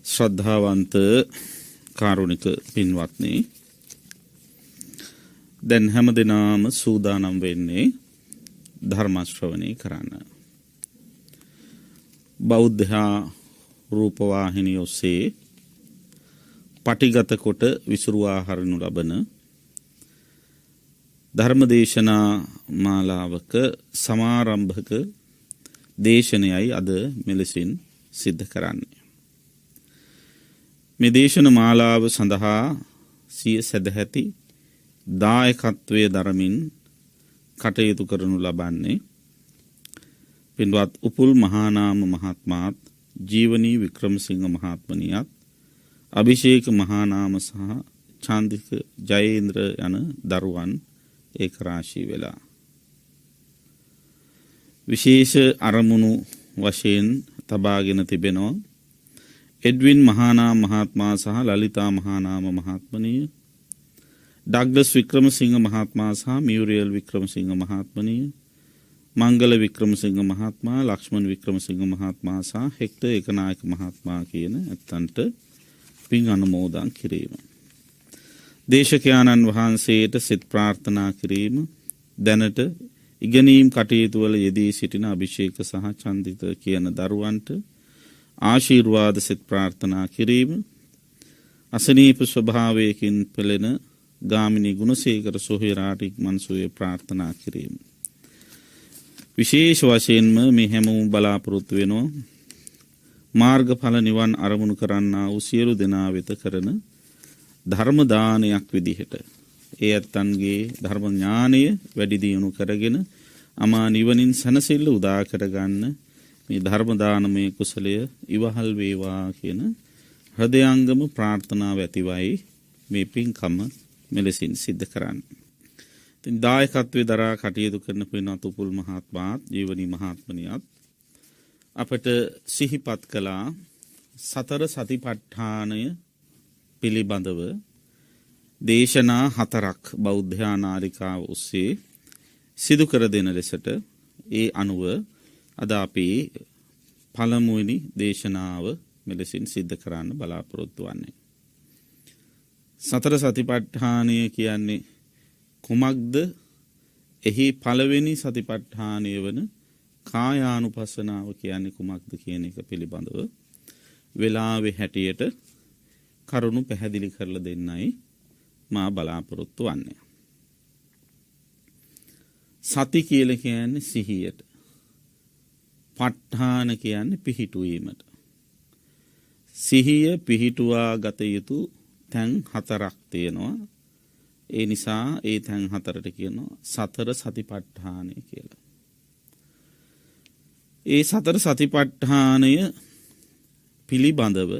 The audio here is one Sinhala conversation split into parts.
ශ්‍රද්ධාවන්ත කාරුණික පින්වත්නි, දැන් හැම දිනම සූදානම් වෙන්නේ ධර්ම ශ්‍රවණය කරන්න. බෞද්ධ රූපවාහිනිය ඔස්සේ පටිගත කොට විසුරුවා හරිනු ලබන ධර්මදේශනා මාලාවක සමාරම්භක දේශනයයි අද මෙලෙසින් සිද්ධ කරන්නේ. මේ දේශන මාලාව සඳහා සිය සදැහැති දායකත්වයේ දරමින් කටයුතු කරනු ලබන්නේ පින්වත් උපුල් මහානාම මහත්මයාත්, ජීවනී වික්‍රමසිංහ මහත්මනියත්, අභිෂේක මහානාම සහ චාන්දික ජයේන්ද්‍ර යන දරුවන් ඒක රාශී වෙලා විශේෂ අරමුණු වශයෙන් තබාගෙන තිබෙනවා. එඩ්වින් මහානාම මහත්මයා සහ ලලිතා මහානාම මහත්මනිය, ඩග්ලස් වික්‍රමසිංහ මහත්මයා සහ මියුරියල් වික්‍රමසිංහ මහත්මනිය, මංගල වික්‍රමසිංහ මහත්මයා, ලක්ෂ්මන් වික්‍රමසිංහ මහත්මයා සහ හෙක්ටර් ඒකනායක මහත්මයා කියන ඇත්තන්ට පින් අනුමෝදන් කිරීම. දේශකයාණන් වහන්සේට සිත ප්‍රාර්ථනා කිරීම, දැනට ඉගෙනීම් කටයුතු වල යෙදී සිටින අභිෂේක සහ චන්දිත කියන දරුවන්ට ආශිර්වාද සිත ප්‍රාර්ථනා කිරීම, අසනීප ස්වභාවයකින් පෙළෙන ගාමිණී ගුණසේකර සොහොයුරාට ඉක්මන් සුවය ප්‍රාර්ථනා කිරීම. විශේෂ වශයෙන්ම මේ හැමෝම බලාපොරොත්තු වෙනවා මාර්ගඵල නිවන් අරමුණු කරන්නා වූ සියලු දෙනා වෙත කරන ධර්ම දානයක් විදිහට ඒ ඇත්තන්ගේ ධර්ම ඥානය වැඩි දියුණු කරගෙන අමා නිවනින් සැනසෙල්ල උදා කරගන්න මේ ධර්ම දානමය කුසලය ඉවහල් වේවා කියන හෘදයාංගම ප්‍රාර්ථනාව ඇතිවයි මේ පින්කම මෙලෙසින් සිද්ධ කරන්නේ. ඉතින් දායකත්වයේ දරා කටයුතු කරන පින්වත් උපුල් මහත්මයාත්, ජීවනී මහත්මනියත් අපට සිහිපත් කළා සතර සතිපට්ඨානය පිළිබඳව දේශනා 4ක් බෞද්ධ නාලිකාව ඔස්සේ සිදු කර දෙන ලෙසට ඒ අනුව අද අපි පළමුවෙනි දේශනාව මෙලෙසින් සිද්ධ කරන්න බලාපොරොත්තු වෙන්නේ. සතර සතිපට්ඨානය කියන්නේ කුමක්ද? එහි පළවෙනි සතිපට්ඨානය වන කායානුපස්සනාව කියන්නේ කුමක්ද කියන එක පිළිබඳව වෙලාවේ හැටියට කරුණු පැහැදිලි කරලා දෙන්නයි මා බලාපොරොත්තු වන්නේ. සති කියලා කියන්නේ සිහියට. ප ဋ ාණ කියන්නේ පිහිටුවීමට. සිහිය පිහිටුවා ගත යුතු තැන් 4ක් තියෙනවා. ඒ නිසා ඒ තැන් 4ට කියනවා සතර සතිපට්ඨානය කියලා. ඒ සතර සතිපට්ඨානය පිළිබඳව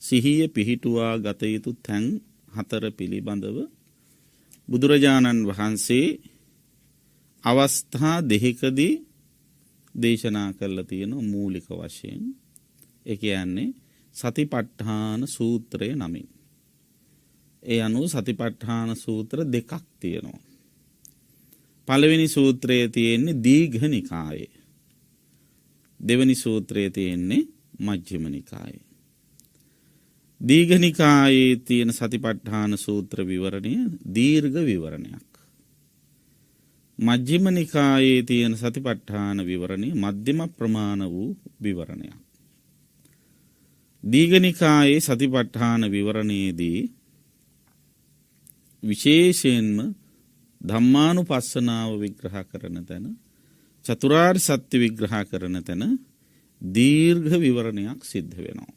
සිහිය පිහිටුවා ගත යුතු තැන් 4 පිළිබඳව බුදුරජාණන් වහන්සේ අවස්ථා දෙකකදී දේශනා කරලා තියෙන මූලික වශයෙන්. ඒ කියන්නේ සතිපට්ඨාන සූත්‍රය නමින්. ඒ අනුව සතිපට්ඨාන සූත්‍ර 2ක් තියෙනවා. පළවෙනි සූත්‍රයේ තියෙන්නේ දීඝ නිකායේ. දෙවෙනි සූත්‍රයේ තියෙන්නේ මජ්ක්‍ධිම නිකායේ. දීඝ නිකායේ තියෙන සතිපට්ඨාන සූත්‍ර විවරණය දීර්ඝ විවරණයක්. මජ්ක්‍ධිම නිකායේ තියෙන සතිපට්ඨාන විවරණය මධ්‍යම ප්‍රමාණ වූ විවරණයක්. දීඝ නිකායේ සතිපට්ඨාන විවරණයේදී විශේෂයෙන්ම ධම්මානුපස්සනාව විග්‍රහ කරන තැන, චතුරාර්ය සත්‍ය විග්‍රහ කරන තැන දීර්ඝ විවරණයක් සිද්ධ වෙනවා.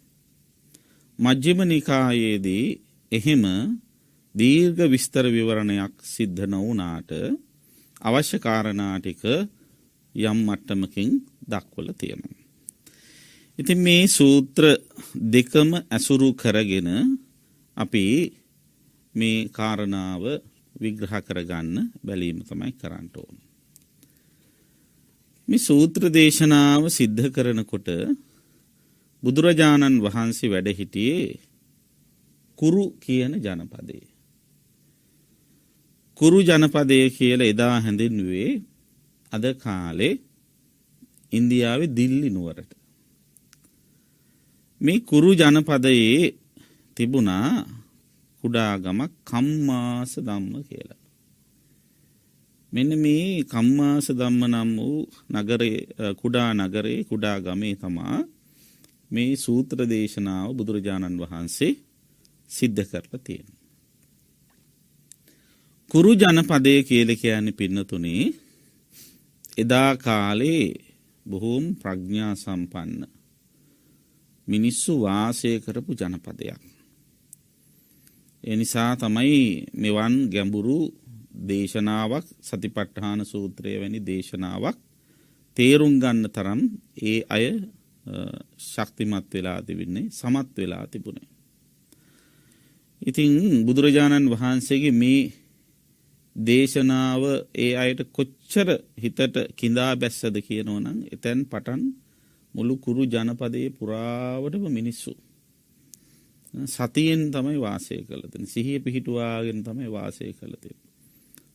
මජ්ක්‍ධිම නිකායේදී එහෙම දීර්ඝ විස්තර විවරණයක් සිද්ධ නොවුනාට අවශ්‍ය කාරණා ටික යම් මට්ටමකින් දක්වලා තියෙනවා. ඉතින් මේ සූත්‍ර දෙකම ඇසුරු කරගෙන අපි මේ කාරණාව විග්‍රහ කරගන්න බැලීම තමයි කරන්න ඕන. මේ සූත්‍ර දේශනාව සිද්ධ කරනකොට බුදුරජාණන් වහන්සේ වැඩ සිටියේ කුරු කියන ජනපදයේ. කුරු ජනපදය කියලා එදා හැඳින්වුවේ අද කාලේ ඉන්දියාවේ දිල්ලි නුවරට. මේ කුරු ජනපදයේ තිබුණා කුඩා ගමක් කම්මාස ධම්ම කියලා. මෙන්න මේ කම්මාස ධම්ම නම් වූ නගරේ කුඩා නගරේ කුඩා ගමේ තමා මේ සූත්‍ර දේශනාව බුදුරජාණන් වහන්සේ සිද්ධ කරලා තියෙනවා. කුරු ජනපදය කියලා කියන්නේ පින්නතුනේ එදා කාලේ බොහෝම ප්‍රඥා සම්පන්න මිනිස්සු වාසය කරපු ජනපදයක්. ඒ නිසා තමයි මෙවන් ගැඹුරු දේශනාවක් සතිපට්ඨාන සූත්‍රය වැනි දේශනාවක් තේරුම් ගන්න තරම් ඒ අය ශක්තිමත් වෙලා තිබෙන්නේ සමත් වෙලා තිබුණේ. ඉතින් බුදුරජාණන් වහන්සේගේ මේ දේශනාව ඒ අයට කොච්චර හිතට කිඳා බැස්සද කියනවනම් එතෙන් පටන් මුළු කුරු ජනපදයේ පුරාවටම මිනිස්සු සතියෙන් තමයි වාසය කළේ. සිහිය පිහිටුවාගෙන තමයි වාසය කළේ.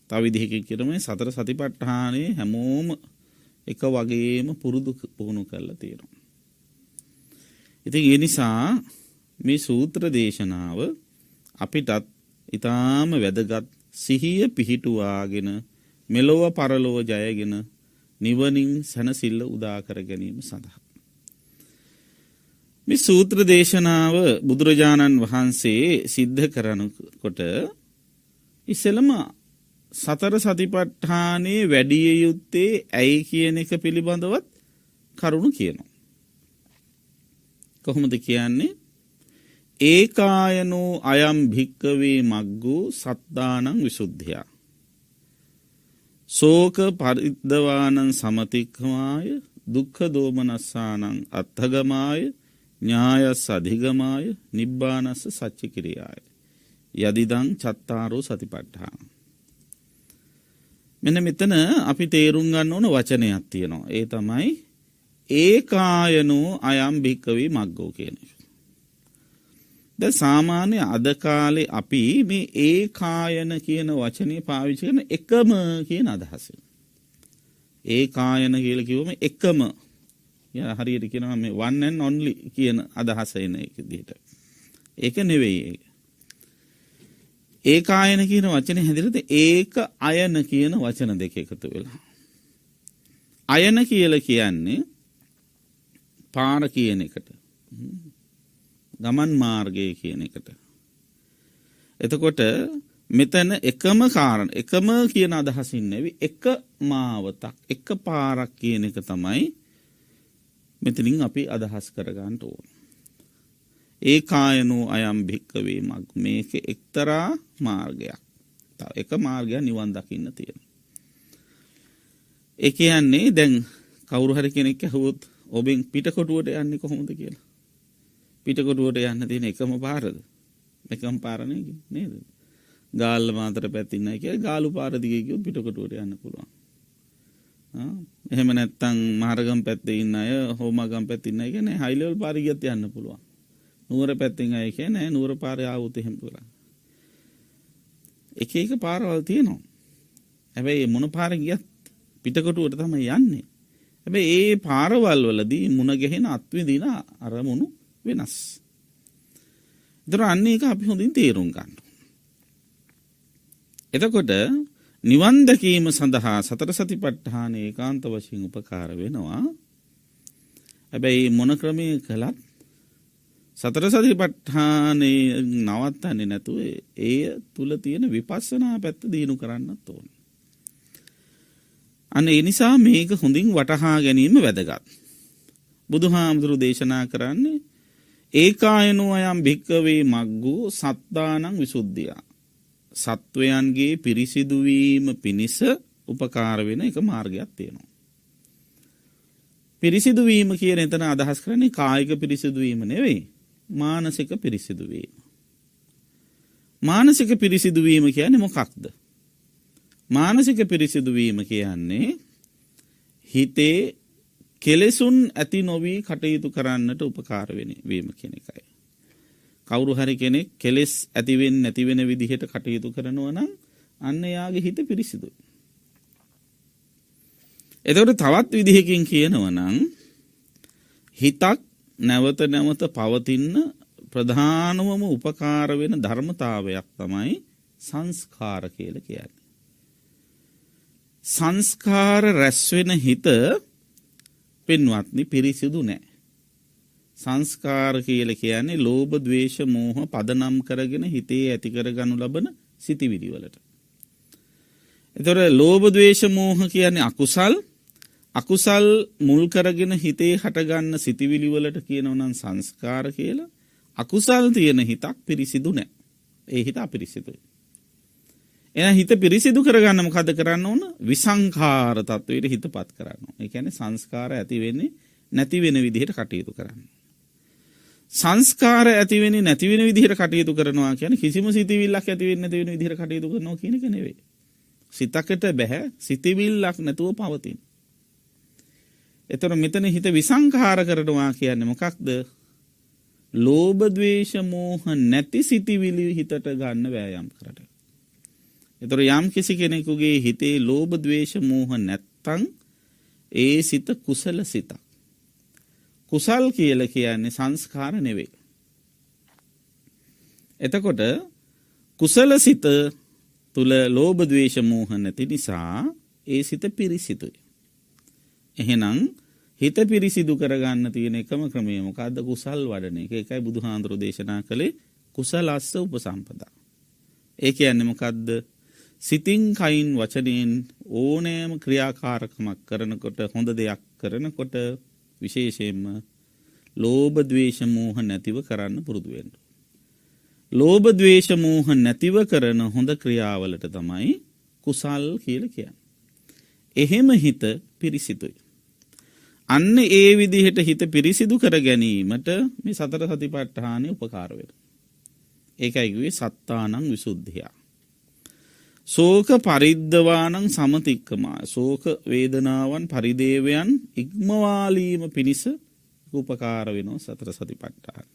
තව විදිහකින් කියනොත් සතර සතිපට්ඨානේ හැමෝම එක වගේම පුරුදු පුහුණු කරලා තියෙනවා. ඉතින් ඒ නිසා මේ සූත්‍ර දේශනාව අපිටත් ඊටාම වැදගත් සිහිය පිහිටුවාගෙන මෙලොව පරලොව ජයගෙන නිවනින් සැනසෙල්ල උදා කර ගැනීම සඳහා මේ සූත්‍ර දේශනාව බුදුරජාණන් වහන්සේ සිද්ධ කරනකොට ඉස්සෙල්ලම සතර සතිපට්ඨානේ වැඩි යුත්තේ ඇයි කියන එක පිළිබඳවත් කරුණු කියනවා. කොහොමද කියන්නේ? ඒකායනෝ අයම් භික්කවේ මග්ගෝ සත්දානං විසුද්ධිය. ශෝක පරිද්දවානං සමතික්ඛමාය දුක්ඛ දෝමනස්සානං අත්ථගමාය ඥායස් අධිගමාය නිබ්බානස්ස සච්ච කිරියාය. යදිදං චත්තාරෝ සතිපට්ඨාන. මෙන්න මෙතන අපි තේරුම් ගන්න ඕන වචනයක් තියෙනවා. ඒ තමයි ඒකායනෝ අයම් භික්කවේ මග්ගෝ කියන එක. දැන් සාමාන්‍ය අද කාලේ අපි මේ ඒකායන කියන වචනේ පාවිච්චි කරන එකම කියන අදහස. ඒකායන කියලා කිව්වම එකම. හරියට කියනවා මේ one and only කියන අදහස එන එක විදිහට. ඒක නෙවෙයි. ඒකායන කියන වචනේ හැදෙන්නේ ඒක අයන කියන වචන දෙක එකතු වෙලා. අයන කියලා කියන්නේ පාර කියන එකට. ගමන් මාර්ගය කියන එකට. එතකොට මෙතන එකම කාරණ එකම කියන අදහසින් නෙවෙයි එක මාවතක් එක පාරක් කියන එක තමයි මෙතනින් අපි අදහස් කරගන්න ඕන. ඒකායනෝ අයම් භික්කවේ මග් මේක එක්තරා මාර්ගයක්. තව එක මාර්ගයක් නිවන් දකින්න තියෙන. ඒ කියන්නේ දැන් කවුරු හරි කෙනෙක් අහුවොත් ඔබෙන් පිටකොටුවට යන්නේ කොහොමද කියලා. පිටකොටුවට යන්න තියෙන එකම පාරද? එකම පාර නේද? ගාල්ල මාතර පැත්තේ ඉන්නයි කියලා ගාලු පාර දිගේ ගියොත් පිටකොටුවට යන්න පුළුවන්. එහෙම නැත්නම් මහරගම් පැත්තේ ඉන්න අය හෝමාගම් පැත්තේ ඉන්න අය කියන්නේ හයි ලෙවල් පාර ගියත් යන්න පුළුවන්. නුවර පැත්තෙන් අය කියන්නේ නුවර පාරේ ආවොත් එහෙම පුළුවන්. එක එක පාරවල් තියෙනවා. හැබැයි මොන පාරේ ගියත් පිටකොටුවට තමයි යන්නේ. හැබැයි ඒ පාරවල් වලදී මුණ ගැහෙන අත්විඳින අරමුණු වෙනස්. ඒතර අන්න ඒක අපි හොඳින් තේරුම් ගන්න. එතකොට නිවන් දැකීම සඳහා සතර සතිපට්ඨාන ඒකාන්ත වශයෙන් උපකාර වෙනවා. හැබැයි මොන ක්‍රමයක කළත් සතර සතිපට්ඨානේ නවත්තන්නේ නැතුව ඒ තුල තියෙන විපස්සනා පැත්ත දිනු කරන්නත් ඕනේ. අන්න ඒ නිසා මේක හොඳින් වටහා ගැනීම වැදගත්. බුදුහාමුදුරු දේශනා කරන්නේ ඒකායනෝ අයම් භික්කවේ මග්ගෝ සත්දානං විසුද්ධිය. සත්වයන්ගේ පිරිසිදු වීම පිණිස උපකාර වෙන එක මාර්ගයක් තියෙනවා. පිරිසිදු වීම කියන එතන අදහස් කරන්නේ කායික පිරිසිදු වීම නෙවෙයි. මානසික පිරිසිදු වීම. මානසික පිරිසිදු වීම කියන්නේ මොකක්ද? මානසික පිරිසිදු වීම කියන්නේ හිතේ කෙලෙසුන් ඇති නොවි කටයුතු කරන්නට උපකාර වීම කියන එකයි. කවුරු හරි කෙනෙක් කෙලෙස් ඇති වෙන්නේ නැති වෙන විදිහට කටයුතු කරනවා නම් අන්න එයාගේ හිත පිරිසිදුයි. එතකොට තවත් විදිහකින් කියනවා නම් හිතක් නැවත නැවත පවතින ප්‍රධානවම උපකාර වෙන ධර්මතාවයක් තමයි සංස්කාර කියලා කියන්නේ. සංස්කාර රැස් වෙන හිත පින්වත්නි පිරිසිදු නැහැ. සංස්කාර කියලා කියන්නේ ලෝභ, ද්වේෂ, මෝහ පදනම් කරගෙන හිතේ ඇති කරගනු ලබන සිතිවිලි වලට. ඒතර ලෝභ, ද්වේෂ, මෝහ කියන්නේ අකුසල්. අකුසල් මුල් කරගෙන හිතේ හටගන්න සිතිවිලි වලට කියනවා නම් සංස්කාර කියලා. අකුසල් තියෙන හිතක් පිරිසිදු නැහැ. ඒ හිත අපිරිසිදුයි. එහෙනම් හිත පිරිසිදු කරගන්න මොකද කරන්න ඕන? විසංඛාර තත්වයට හිතපත් කරන්න ඕන. ඒ කියන්නේ සංස්කාර ඇති වෙන්නේ නැති වෙන විදිහට කටයුතු කරන්න. සංස්කාර ඇති වෙන්නේ නැති වෙන විදිහට කටයුතු කරනවා කියන්නේ කිසිම සිතිවිල්ලක් ඇති වෙන්නේ නැති වෙන විදිහට කටයුතු කරනවා කියන එක නෙවෙයි. සිතකට බෑ සිතිවිල්ලක් නැතුව පවතින. ඒතර මෙතන හිත විසංඛාර කරනවා කියන්නේ මොකක්ද? ලෝභ, ද්වේෂ, මෝහ නැති සිතිවිලි හිතට ගන්න වෑයම් කරට. ඒතර යම් කිසි කෙනෙකුගේ හිතේ ලෝභ, ද්වේෂ, මෝහ නැත්තම් ඒ සිත කුසල සිතක්. කුසල් කියලා කියන්නේ සංස්කාර නෙවෙයි. එතකොට කුසල සිත තුල ලෝභ, ද්වේෂ, මෝහ නැති නිසා ඒ සිත පිරිසිදුයි. එහෙනම් හිත පිරිසිදු කරගන්න තියෙන එකම ක්‍රමය මොකද්ද? කුසල් වඩන එක. ඒකයි බුදුහාඳුරෝ දේශනා කළේ කුසලස්ස උපසම්පදා. ඒ කියන්නේ මොකද්ද? සිතින්, කයින්, වචනයෙන් ඕනෑම ක්‍රියාකාරකමක් කරනකොට, හොඳ දෙයක් කරනකොට විශේෂයෙන්ම ලෝභ, ද්වේෂ, මෝහ නැතිව කරන්න පුරුදු වෙන්න. ලෝභ, ද්වේෂ, මෝහ නැතිව කරන හොඳ ක්‍රියාවලට තමයි කුසල් කියලා කියන්නේ. එහෙම හිත පිරිසිදුයි. අන්න ඒ විදිහට හිත පිරිසිදු කර ගැනීමට මේ සතර සතිපට්ඨානෙ උපකාර වෙනවා. ඒකයි කිව්වේ සත්තානං විසුද්ධිය. ශෝක පරිද්දවානං සමතික්කමා. ශෝක වේදනාවන් පරිදේවයන් ඉක්මවාලීම පිණිස උපකාර වෙනවා සතර සතිපට්ඨාන.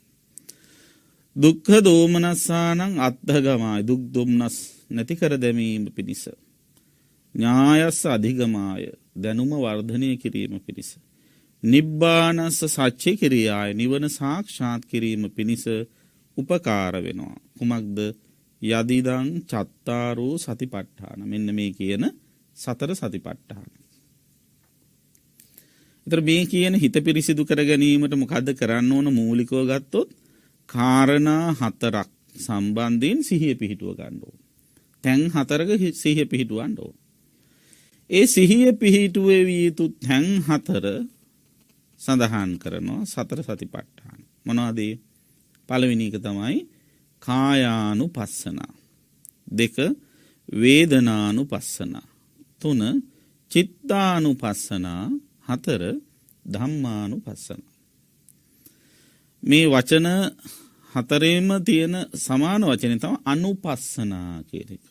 දුක්ඛ දෝමනස්සානං අත්ථගමාය. දුක් දුම්නස් නැති කර දැමීම පිණිස. ඥායස්ස අධිගමාය. දැනුම වර්ධනය කිරීම පිණිස. නිබ්බානස්ස සච්චේ කිරියාය. නිවන සාක්ෂාත් කිරීම පිණිස උපකාර වෙනවා. කුමක්ද? යදිදං චත්තාරෝ සතිපට්ඨාන. මෙන්න මේ කියන සතර සතිපට්ඨාන. ඊතර මේ කියන හිත පිරිසිදු කර ගැනීමට මොකද්ද කරන්න ඕන? මූලිකව ගත්තොත් කාරණා හතරක් සම්බන්ධයෙන් සිහිය පිහිටුව ගන්න ඕන. තැන් හතරක සිහිය පිහිටුවන්න ඕන. ඒ සිහිය පිහිටුවේ විය යුතු තැන් හතර සඳහන් කරනවා සතර සතිපට්ඨාන. මොනවද? පළවෙනි එක තමයි කායානුපස්සනා. 2 වේදනානුපස්සනා. 3 චිත්තානුපස්සනා. 4 ධම්මානුපස්සනා. මේ වචන හතරේම තියෙන සමාන වචනේ තමයි අනුපස්සනා කියන එක.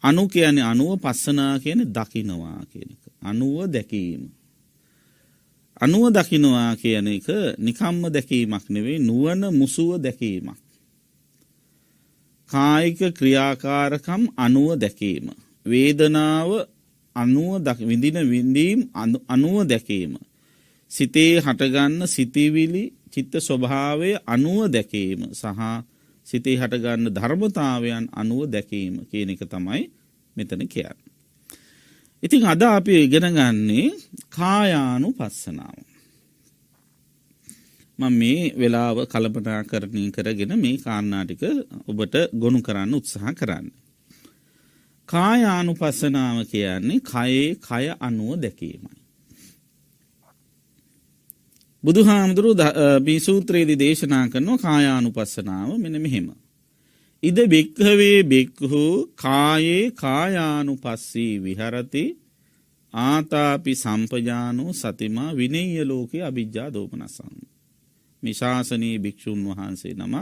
අනු කියන්නේ අනුව, පස්සනා කියන්නේ දකින්නවා කියන එක. අනුව දැකීම. අනුව දකින්නවා කියන එක නිකම්ම දැකීමක් නෙවෙයි, නුවණ මුසුව දැකීමක්. කායික ක්‍රියාකාරකම් අනුව දැකීම. වේදනාව අනුව විඳින විඳීම් අනුව දැකීම. සිතේ හටගන්න සිතිවිලි, චිත්ත ස්වභාවය අනුව දැකීම සහ සිතේ හටගන්න ධර්මතාවයන් අනුව දැකීම කියන එක තමයි මෙතන කියන්නේ. ඉතින් අද අපි ඉගෙන ගන්නේ කායානුපස්සනාව. මම මේ වෙලාව කල්පනාකරණය කරගෙන මේ කාරණා ටික ඔබට ගොනු කරන්න උත්සාහ කරන්නේ. කායානුපස්සනාව කියන්නේ කයේ කය අනුව දැකීමයි. බුදුහාමුදුරුවෝ මේ සූත්‍රයේදී දේශනා කරන කායානුපස්සනාව මෙන්න මෙහෙම. ඉද බික්ඛවේ බික්ඛු කායේ කායානුපස්සී විහරති ආතාපි සම්පජානෝ සතිමා විනේය ලෝකේ අවිජ්ජා දෝමනසං. මේ ශාසනීය භික්ෂුන් වහන්සේ නම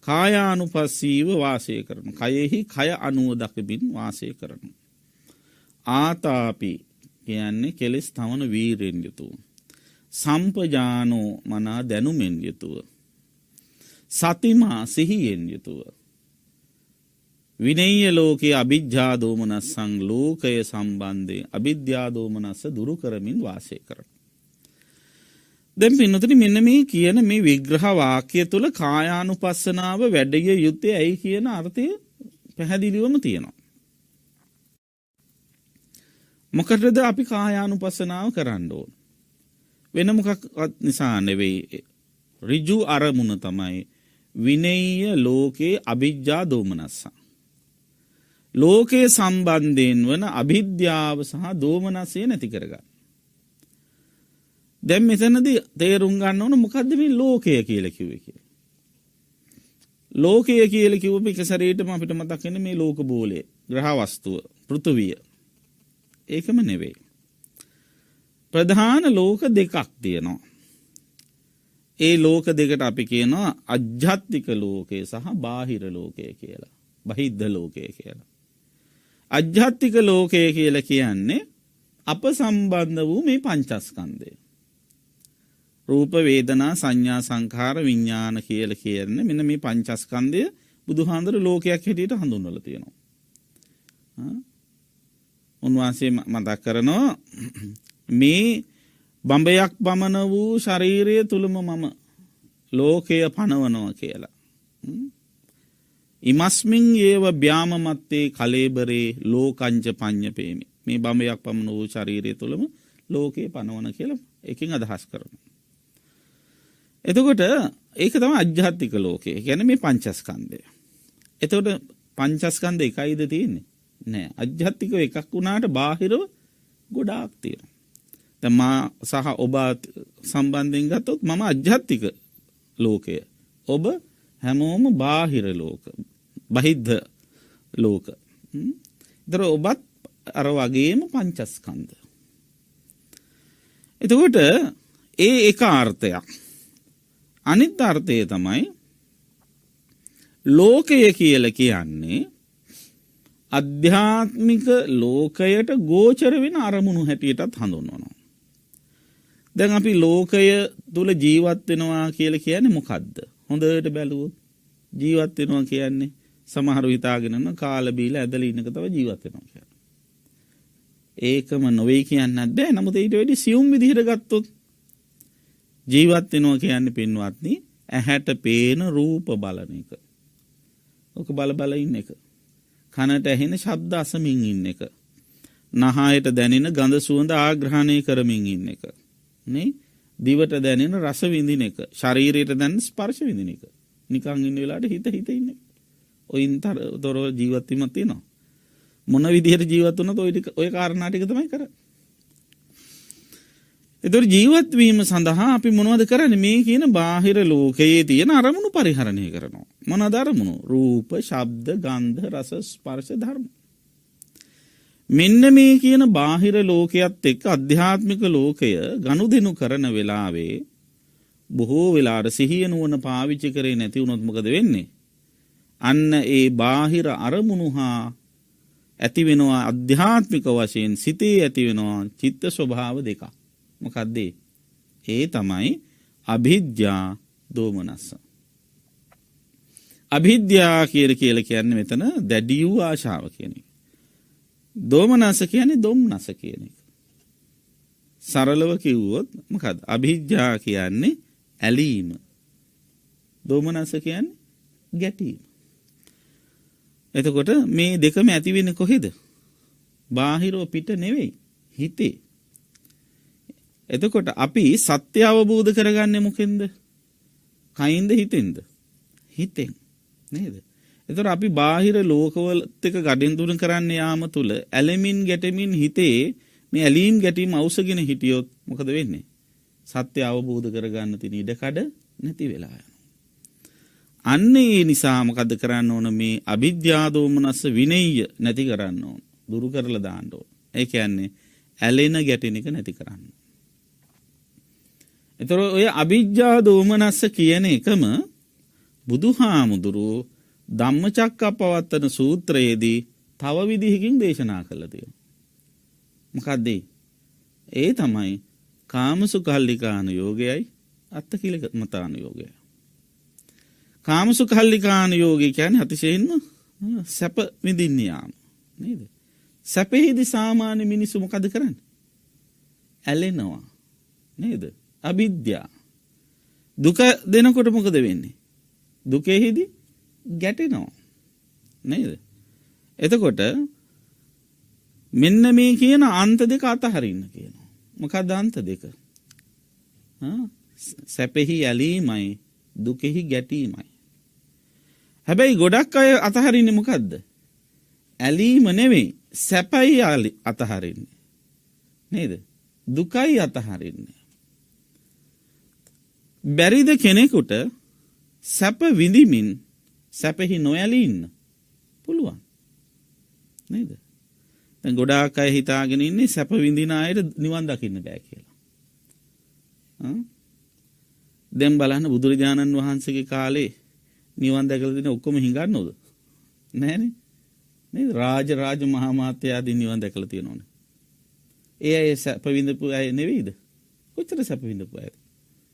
කායානුපස්සීව වාසය කරන. කයෙහි කය අනුව දකමින් වාසය කරන. ආතාපි කියන්නේ කෙලෙස් තවන වීරෙන් යුතුව. සම්පජානෝ මනා දැනුමෙන් යුතුව. සතිමා සිහියෙන් යුතුව. විනේය ලෝකේ අවිජ්ජා දෝමනස්සං ලෝකය සම්බන්ධයෙන් අවිද්‍යා දෝමනස්ස දුරු කරමින් වාසය කරන. දැන් පින්නතුනි මෙන්න මේ කියන මේ විග්‍රහ වාක්‍ය තුල කායානුපස්සනාව වැඩිය යුත්තේ ඇයි කියන අර්ථය පැහැදිලිවම තියෙනවා. මොකටද අපි කායානුපස්සනාව කරන්න ඕන? වෙන මොකක්වත් නිසා නෙවෙයි. ඍජු අරමුණ තමයි විනේය ලෝකේ අවිජ්ජා දෝමනස්ස. ලෝකයේ සම්බන්ධයෙන් වන අවිද්‍යාව සහ දෝමනසය නැති කරගන්න. දැන් මෙතනදී තේරුම් ගන්න ඕන මොකද්ද මේ ලෝකය කියලා කිව්වේ කියලා. ලෝකය කියලා කිව්වම එක සැරේටම අපිට මතක් වෙන්නේ මේ ලෝක බෝලය, ග්‍රහ වස්තුව, පෘථුවිය. ඒකම නෙවෙයි. ප්‍රධාන ලෝක දෙකක් තියෙනවා. ඒ ලෝක දෙකට අපි කියනවා අජ්ජත්තික ලෝකය සහ බාහිර ලෝකය කියලා. බහිද්ධ ලෝකය කියලා. අජ්ජත්තික ලෝකය කියලා කියන්නේ අප සම්බන්ධ වූ මේ පංචස්කන්ධය. රූප වේදනා සංඥා සංඛාර විඥාන කියලා කියන්නේ මෙන්න මේ පංචස්කන්ධය බුදුහාඳුර ලෝකයක් හැටියට හඳුන්වලා තියෙනවා. උන්වහන්සේ මතක් කරනවා මේ බඹයක් පමණ වූ ශරීරය තුලම මම ලෝකය පනවනවා කියලා. ඉමස්මින් ඒව බ්‍යාමමත්තේ කලේබරේ ලෝකංච පඤ්ඤපේමි. මේ බඹයක් පමණ වූ ශරීරය තුලම ලෝකේ පනවන කියලා එකකින් අදහස් කරනවා. එතකොට ඒක තමයි අජ්ජාත්තික ලෝකය. කියන්නේ මේ පංචස්කන්ධය. එතකොට පංචස්කන්ධ එකයිද තියෙන්නේ? නෑ. අජ්ජාත්තික එකක් වුණාට බාහිරව ගොඩාක් තියෙනවා. දැන් මා සහ ඔබ සම්බන්ධයෙන් ගත්තොත් මම අජ්ජාත්තික ලෝකය. ඔබ හැමෝම බාහිර ලෝක. බහිද්ධ ලෝක. ඒතර ඔබත් අර වගේම පංචස්කන්ධ. එතකොට ඒ එක අර්ථයක්. අනිත් අර්ථය තමයි ලෝකය කියලා කියන්නේ අධ්‍යාත්මික ලෝකයට ගෝචර වෙන අරමුණු හැටියටත් හඳුන්වනවා. දැන් අපි ලෝකය තුල ජීවත් වෙනවා කියලා කියන්නේ මොකද්ද? හොඳට බැලුවොත් ජීවත් වෙනවා කියන්නේ සමහරව හිතාගෙන ඉන්න කාලා බීලා ඇදලා ඉන්නක තමයි ජීවත් වෙනවා කියන්නේ. ඒකම නොවේ කියන්නත් බෑ. නමුත් ඊට වැඩි සියුම් විදිහට ගත්තොත් ජීවත් වෙනවා කියන්නේ පින්වත්නි ඇහැට පේන රූප බලන එක. ඔක බල ඉන්න එක. කනට ඇහෙන ශබ්ද අසමින් ඉන්න එක. නහයට දැනෙන ගඳ සුවඳ ආග්‍රහණය කරමින් ඉන්න එක. නේ? දිවට දැනෙන රස විඳින එක. ශරීරයට දැනෙන ස්පර්ශ විඳින එක. නිකන් ඉන්න වෙලාවට හිත ඉන්න එක. ඔයින්තරව ජීවත් වීමක් තියෙනවා. මොන විදිහට ජීවත් වුණත් ඔය කාරණා ටික තමයි කරන්නේ. එතකොට ජීවත් වීම සඳහා අපි මොනවද කරන්නේ? මේ කියන බාහිර ලෝකයේ තියෙන අරමුණු පරිහරණය කරනවා. මොනවාද අරමුණු? රූප, ශබ්ද, ගන්ධ, රස, ස්පර්ශ ධර්ම. මෙන්න මේ කියන බාහිර ලෝකයේත් එක්ක අධ්‍යාත්මික ලෝකය ගනුදෙනු කරන වෙලාවේ බොහෝ වෙලාවට සිහිය නුවණ පාවිච්චි කරේ නැති වුණොත් මොකද වෙන්නේ? අන්න ඒ බාහිර අරමුණු හා ඇති වෙනවා අධ්‍යාත්මික වශයෙන් සිතේ ඇති වෙනවා චිත්ත ස්වභාව දෙකක්. මොකද්ද? ඒ තමයි අභිජ්ජා දෝමනස්ස. අභිජ්ජා කියලා කියන්නේ මෙතන දැඩි වූ ආශාව කියන එක. දෝමනස්ස කියන්නේ දුම්නස කියන එක. සරලව කිව්වොත් මොකද්ද? අභිජ්ජා කියන්නේ ඇලීම. දෝමනස්ස කියන්නේ ගැටීම. එතකොට මේ දෙකම ඇති වෙන්නේ කොහෙද? බාහිරව පිට නෙවෙයි, හිතේ. එතකොට අපි සත්‍ය අවබෝධ කරගන්නේ මොකෙන්ද? කයින්ද හිතෙන්ද? හිතෙන්. නේද? එතකොට අපි බාහිර ලෝකවලත් එක්ක ගඩෙන් කරන්න යාම තුල ඇලෙමින් ගැටෙමින් හිතේ මේ ඇලීම් ගැටීම් අවශ්‍යගෙන හිටියොත් මොකද වෙන්නේ? සත්‍ය අවබෝධ කරගන්න තියෙන ඉඩකඩ නැති වෙලා යනවා. අන්න ඒ නිසා මොකද කරන්න ඕන? මේ අවිද්‍යා දෝමනස්ස විනය්‍ය නැති කරන්න ඕන. දුරු කරලා දාන්න ඕන. ඒ කියන්නේ ඇලෙන ගැටෙන එක නැති කරන්න. ඒතර ඔය අවිජ්ජා දෝමනස්ස කියන එකම බුදුහාමුදුරුවෝ ධම්මචක්කප්පවත්තන සූත්‍රයේදී තව විදිහකින් දේශනා කළා තියෙනවා. මොකද්ද? ඒ තමයි කාමසුඛල්ලිකාන යෝගයයි අත්තකිලමතාන යෝගයයි. කාමසුඛල්ලිකාන යෝගය කියන්නේ අතිශයින්ම සැප විඳින්න යාම. නේද? සැපෙහිදී සාමාන්‍ය මිනිස්සු මොකද කරන්නේ? ඇලෙනවා. නේද? අවිද්‍යාව. දුක දෙනකොට මොකද වෙන්නේ? දුකෙහිදී ගැටෙනවා. නේද? එතකොට මෙන්න මේ කියන අන්ත දෙක අතහරින්න කියනවා. මොකක්ද අන්ත දෙක? සැපෙහි ඇලීමයි දුකෙහි ගැටීමයි. හැබැයි ගොඩක් අය අතහරින්නේ මොකද්ද? ඇලීම නෙවෙයි සැපයි අතහරින්නේ. නේද? දුකයි අතහරින්නේ. බැරිද කෙනෙකුට සැප විඳිමින් සැපෙහි නොඇලී ඉන්න? පුළුවන්. නේද? දැන් ගොඩාක් අය හිතාගෙන ඉන්නේ සැප විඳින අයට නිවන් දකින්න බෑ කියලා. දැන් බලන්න බුදුරජාණන් වහන්සේගේ කාලේ නිවන් දැකලා දින ඔක්කොම හිඟන්නවද? නැහැනේ. නේද? රාජ මහා මාත්‍යාදී නිවන් දැකලා තියෙනවනේ. ඒ අය සැප විඳපු අය නෙවෙයිද? කොච්චර සැප විඳපු අයද?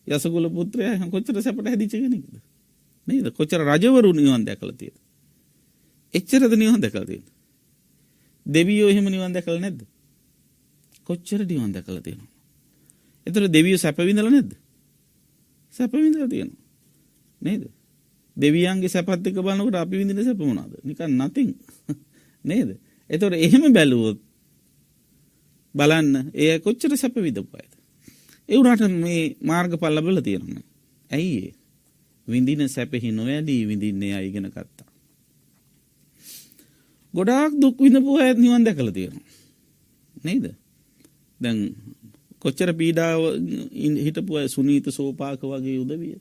යසකුල පුත්‍රයා කොච්චර සැපට හැදිච්ච කෙනෙක්ද? නේද? කොච්චර රජවරු නිවන් දැකලා තියෙද? එච්චරද නිවන් දැකලා තියෙද? දෙවියෝ එහෙම නිවන් දැකලා නැද්ද? කොච්චර නිවන් දැකලා තියෙනවද? ඒතර දෙවියෝ සැප විඳලා නැද්ද? සැප විඳලා තියෙනවා. නේද? දෙවියන්ගේ සැපත් එක්ක බලනකොට අපි විඳින සැප මොනවාද? නිකන් nothing. නේද? ඒතර එහෙම බැලුවොත් බලන්න ඒ කොච්චර සැප විඳපු අයද? ඒ උනාට මේ මාර්ගඵල ලැබලා තියෙනවා. ඇයි ඒ? විඳින සැපෙහි නොඇලී විඳින්නේ අය ඉගෙන ගත්තා. ගොඩාක් දුක් විඳපු අය නිවන් දැකලා තියෙනවා. නේද? දැන් කොච්චර පීඩාව හිටපු අය සුනීත සෝපාක වගේ උදවිය.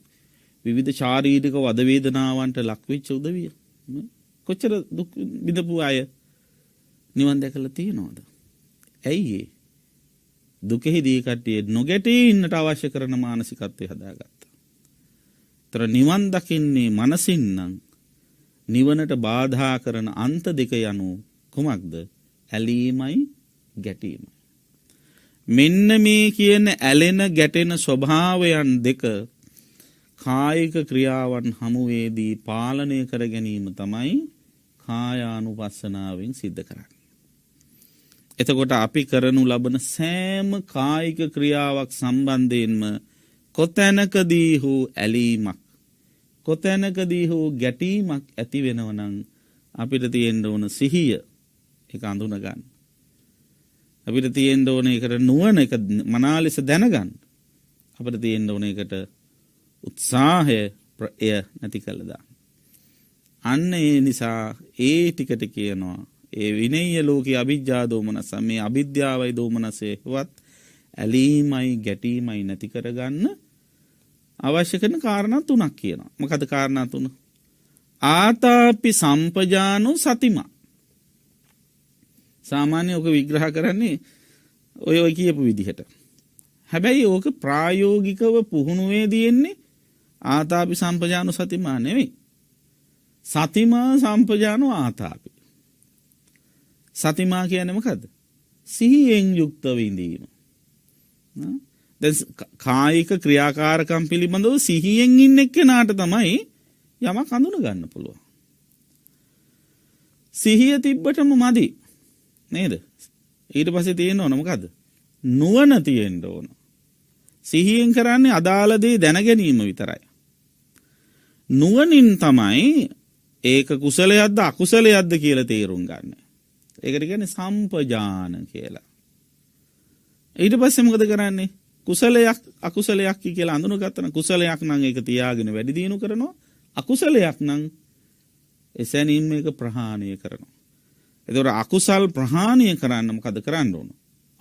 විවිධ ශාරීරික වද වේදනාවන්ට ලක් වෙච්ච උදවිය. කොච්චර දුක් විඳපු අය නිවන් දැකලා තියෙනවද? ඇයි ඒ? දුකෙහිදී කට්ටිය නොගැටී ඉන්නට අවශ්‍ය කරන මානසිකත්වය හදාගත්තා. තර නිවන් දකින්නේ මනසින් නම් නිවනට බාධා කරන අන්ත දෙක යනු කුමක්ද? ඇලීමයි ගැටීමයි. මෙන්න මේ කියන ඇලෙන ගැටෙන ස්වභාවයන් දෙක කායික ක්‍රියාවන් හමුවේදී පාලනය කර ගැනීම තමයි කායානුපස්සනාවෙන් සිද්ධ කරන්නේ. එතකොට අපි කරනු ලබන සෑම කායික ක්‍රියාවක් සම්බන්ධයෙන්ම කොතැනකදී හෝ ඇලීමක් කොතැනකදී හෝ ගැටීමක් ඇති වෙනවා නම් අපිට තියෙන්න ඕන සිහිය ඒක අඳුන ගන්න. අපිට තියෙන්න ඕන ඒකට නුවණ ඒක මනා ලෙස දැනගන්න. අපිට තියෙන්න ඕන ඒකට උත්සාහය එය නැති කළා දාන්න. අන්න ඒ නිසා ඒ ටිකට කියනවා ඒ විනය්‍ය ලෝකයේ අවිජ්ජා දෝමනස මේ අවිද්‍යාවයි දෝමනසේවත් ඇලීමයි ගැටීමයි නැති කරගන්න අවශ්‍ය කරන කාරණා තුනක් කියනවා. මොකද කාරණා තුන? ආතාපි සම්පජානෝ සතිමා. සාමාන්‍ය ඔක විග්‍රහ කරන්නේ ඔය කියපු විදිහට. හැබැයි ඕක ප්‍රායෝගිකව පුහුණුවේ තියෙන්නේ ආතාපි සම්පජානෝ සතිමා නෙවෙයි. සතිමා සම්පජානෝ ආතාපි. සතිමා කියන්නේ මොකද්ද? සිහියෙන් යුක්තව ඉඳීම. දැන් කායික ක්‍රියාකාරකම් පිළිබඳව සිහියෙන් ඉන්න එක්කෙනාට තමයි යමක් හඳුන ගන්න පුළුවන්. සිහිය තිබ්බටම මදි. නේද? ඊට පස්සේ තියෙන්න ඕන මොකද්ද? නුවණ තියෙන්න ඕන. සිහියෙන් කරන්නේ අදාළ දේ දැන ගැනීම විතරයි. නුවණින් තමයි ඒක කුසලයක්ද අකුසලයක්ද කියලා තේරුම් ගන්න. ඒකට කියන්නේ සම්පජාන කියලා. ඊට පස්සේ මොකද කරන්නේ? කුසලයක් අකුසලයක් කියලා අඳුනගත්තා නම් කුසලයක් නම් ඒක තියාගෙන වැඩි දියුණු කරනවා. අකුසලයක් නම් එසැනින් මේක ප්‍රහාණය කරනවා. එතකොට අකුසල් ප්‍රහාණය කරන්න මොකද කරන්න ඕන?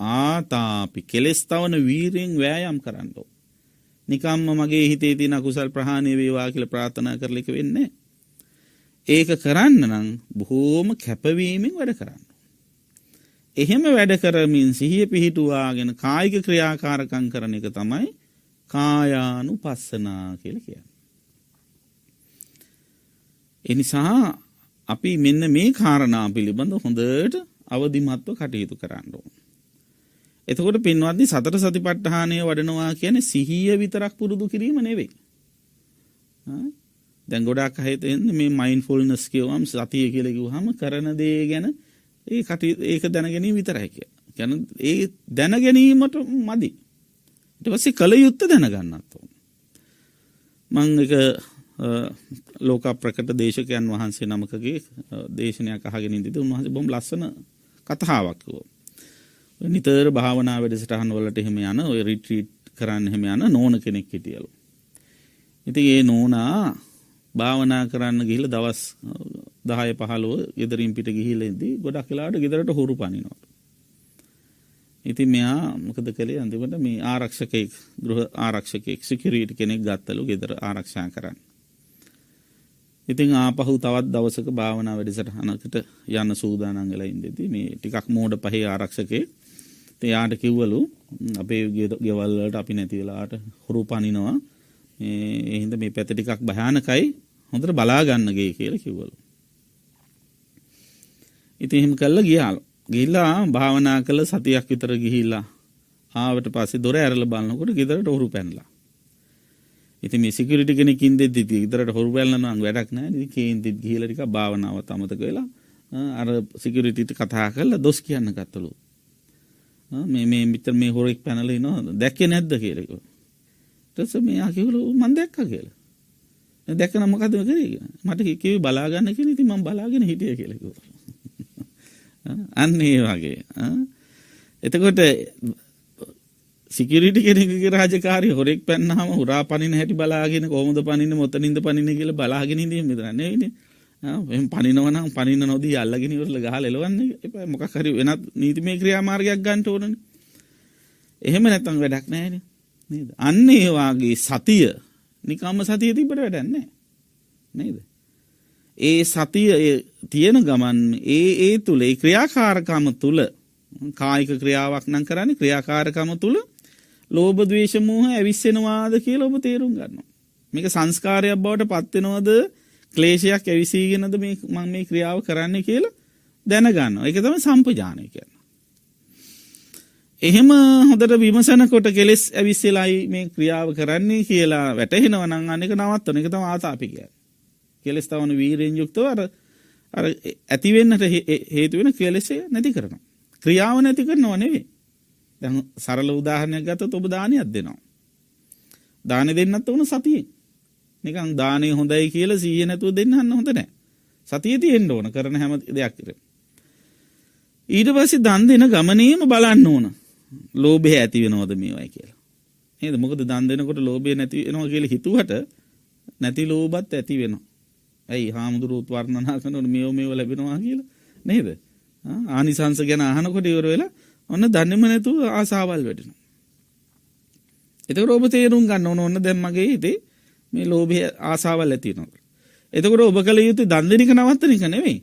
ආතාපි කෙලස් තවන වීරයෙන් වෑයම් කරන්න ඕන. නිකම්ම මගේ හිතේ තියෙන අකුසල් ප්‍රහාණය වේවා කියලා ප්‍රාර්ථනා කරලා එක වෙන්නේ නැහැ. ඒක කරන්න නම් බොහෝම කැපවීමෙන් වැඩ කරන්න. එහෙම වැඩ කරමින් සිහිය පිහිටුවාගෙන කායික ක්‍රියාකාරකම් කරන එක තමයි කායානුපස්සනා කියලා කියන්නේ. ඒ නිසා අපි මෙන්න මේ කාරණා පිළිබඳ හොඳට අවදිමත්ව කටයුතු කරන්න ඕන. එතකොට පින්වත්නි සතර සතිපට්ඨානය වඩනවා කියන්නේ සිහිය විතරක් පුරුදු කිරීම නෙවෙයි. දැන් ගොඩාක් අය හිතන්නේ මේ මයින්ඩ්ෆුල්නස් කියවම සතිය කියලා කිව්වහම කරන දේ ගැන ඒක දැන ගැනීම විතරයි කියලා. කියන්නේ ඒ දැන ගැනීමට මදි. ඊට පස්සේ කල යුත්තේ දැනගන්නත් ඕන. මං එක ලෝක ප්‍රකට දේශකයන් වහන්සේ නමකගේ දේශනයක් අහගෙන ඉඳිද්දී උන්වහන්සේ බොහොම ලස්සන කතාවක් කිව්වා. නිතර භාවනා වැඩසටහන් වලට එහෙම යන ඔය රිට්‍රීට් කරන්න එහෙම යන නෝන කෙනෙක් හිටියලු. ඉතින් ඒ නෝනා භාවනා කරන්න ගිහිල්ලා දවස් 10 15 ගෙදරින් පිට ගිහිල්ලා ඉඳි ගොඩක් වෙලාවට ගෙදරට හොරු පනිනවා. ඉතින් මෙයා මොකද කළේ අන්තිමට මේ ආරක්ෂකෙක් ගෘහ ආරක්ෂකෙක් සිකියුරිටි කෙනෙක් ගත්තලු ගෙදර ආරක්ෂා කරන්න. ඉතින් ආපහු තවත් දවසක භාවනා වැඩසටහනකට යන්න සූදානම් වෙලා ඉඳිද්දි මේ ටිකක් මෝඩ පහේ ආරක්ෂකේ එයාට කිව්වලු අපේ ගෙවල් වලට අපි නැති වෙලාවට හොරු පනිනවා. ඒ හින්දා මේ පැත ටිකක් භයානකයි හොඳට බලා ගන්න ගේ කියලා කිව්වලු. ඉතින් එහෙම කළා ගියාලු. ගිහිල්ලා භාවනා කළ සතියක් විතර ගිහිල්ලා ආවට පස්සේ දොර ඇරලා බලනකොට ගෙදරට හොරු පැනලා. ඉතින් මේ සිකියුරිටි කෙනෙක් ඉඳෙද්දි ගෙදරට හොරු පැනලා නම් වැඩක් නැහැ. ඉතින් කේන්තිත් ගිහිල්ලා ටිකක් භාවනාවත් අමතක වෙලා අර සිකියුරිටිට කතා කරලා දොස් කියන්න ගත්තලු. මේ මිත්‍ර මේ හොරෙක් පැනලා ඉනවා දැක්කේ නැද්ද කියලා කිව්වා. ඊට පස්සේ මෙයා කිව්වලු මම දැක්කා කියලා. දැක්කම මොකද කරේ? මට කිව්වේ බලා ගන්න කියලා. ඉතින් මම බලාගෙන හිටියා කියලා කිව්වා. අන්න ඒ වගේ. එතකොට සිකියුරිටි කෙනෙකුගේ රාජකාරිය හොරෙක් පැන්නාම හුරා පනින හැටි බලාගෙන කොහොමද පනින්නේ මොතනින්ද පනින්නේ කියලා බලාගෙන ඉඳීම විතර නෙවෙයිනේ. එහෙනම් පනිනවා නම් පනින්න නොදී අල්ලගෙන ඉවරලා ගහලා එලවන්නේ එපා. මොකක් හරි වෙනත් නීතිමය ක්‍රියාමාර්ගයක් ගන්න ඕනනේ. එහෙම නැත්නම් වැඩක් නැහැනේ. නේද? අන්න ඒ වාගේ සතිය නිකම්ම සතිය තිබ්බට වැඩක් නැහැ. නේද? ඒ සතිය තියෙන ගමන් ඒ තුල ඒ ක්‍රියාකාරකම තුල කායික ක්‍රියාවක් නම් කරන්නේ ක්‍රියාකාරකම තුල ලෝභ ද්වේෂ මෝහ ඇවිස්සෙනවාද කියලා ඔබ තේරුම් ගන්නවා. මේක සංස්කාරයක් බවට පත් වෙනවද ක්ලේශයක් ඇවිසීගෙනද මේ මම මේ ක්‍රියාව කරන්නේ කියලා දැනගන්නවා. ඒක තමයි සම්පජානය කියන්නේ. එහෙම හොඳට විමසනකොට කෙලෙස් ඇවිස්සෙලායි මේ ක්‍රියාව කරන්නේ කියලා වැටහෙනවා නම් අනේක නවත්තන එක තමයි ආතාපි කියන්නේ. කෙලෙස් තවන වීරයෙන් යුක්තව අර ඇති වෙන්නට හේතු වෙන කෙලෙස් නැති කරනවා. ක්‍රියාව නැති කරනව නෙවෙයි. දැන් සරල උදාහරණයක් ගත්තොත් ඔබ දානයක් දෙනවා. දානෙ දෙන්නත් උන සතියේ. නිකන් දානෙ හොඳයි කියලා 100 නැතුව දෙන්න හොඳ නැහැ. සතියේ තියෙන්න ඕන කරන හැම දෙයක් ඉතින්. ඊට පස්සේ දන් දෙන ගමනේම බලන්න ඕන. ලෝභය ඇති වෙනවද මේවයි කියලා. නේද? මොකද දන් දෙනකොට ලෝභය නැති වෙනවා කියලා හිතුවට නැති ලෝභත් ඇති වෙනවා. ඇයි හාමුදුරුවෝ වර්ණනා කරනකොට මේව ලැබෙනවා කියලා නේද? ආනිසංස ගැන අහනකොට ඉවර වෙලා ඔන්න දන්නේම නැතුව ආසාවල් වැඩෙනවා. එතකොට ඔබ තේරුම් ගන්න ඕන දැන් මගේ හිතේ මේ ලෝභය ආසාවල් ඇති වෙනවා. එතකොට ඔබ කල යුත්තේ දන් දෙන එක නවත්තන එක නෙවෙයි.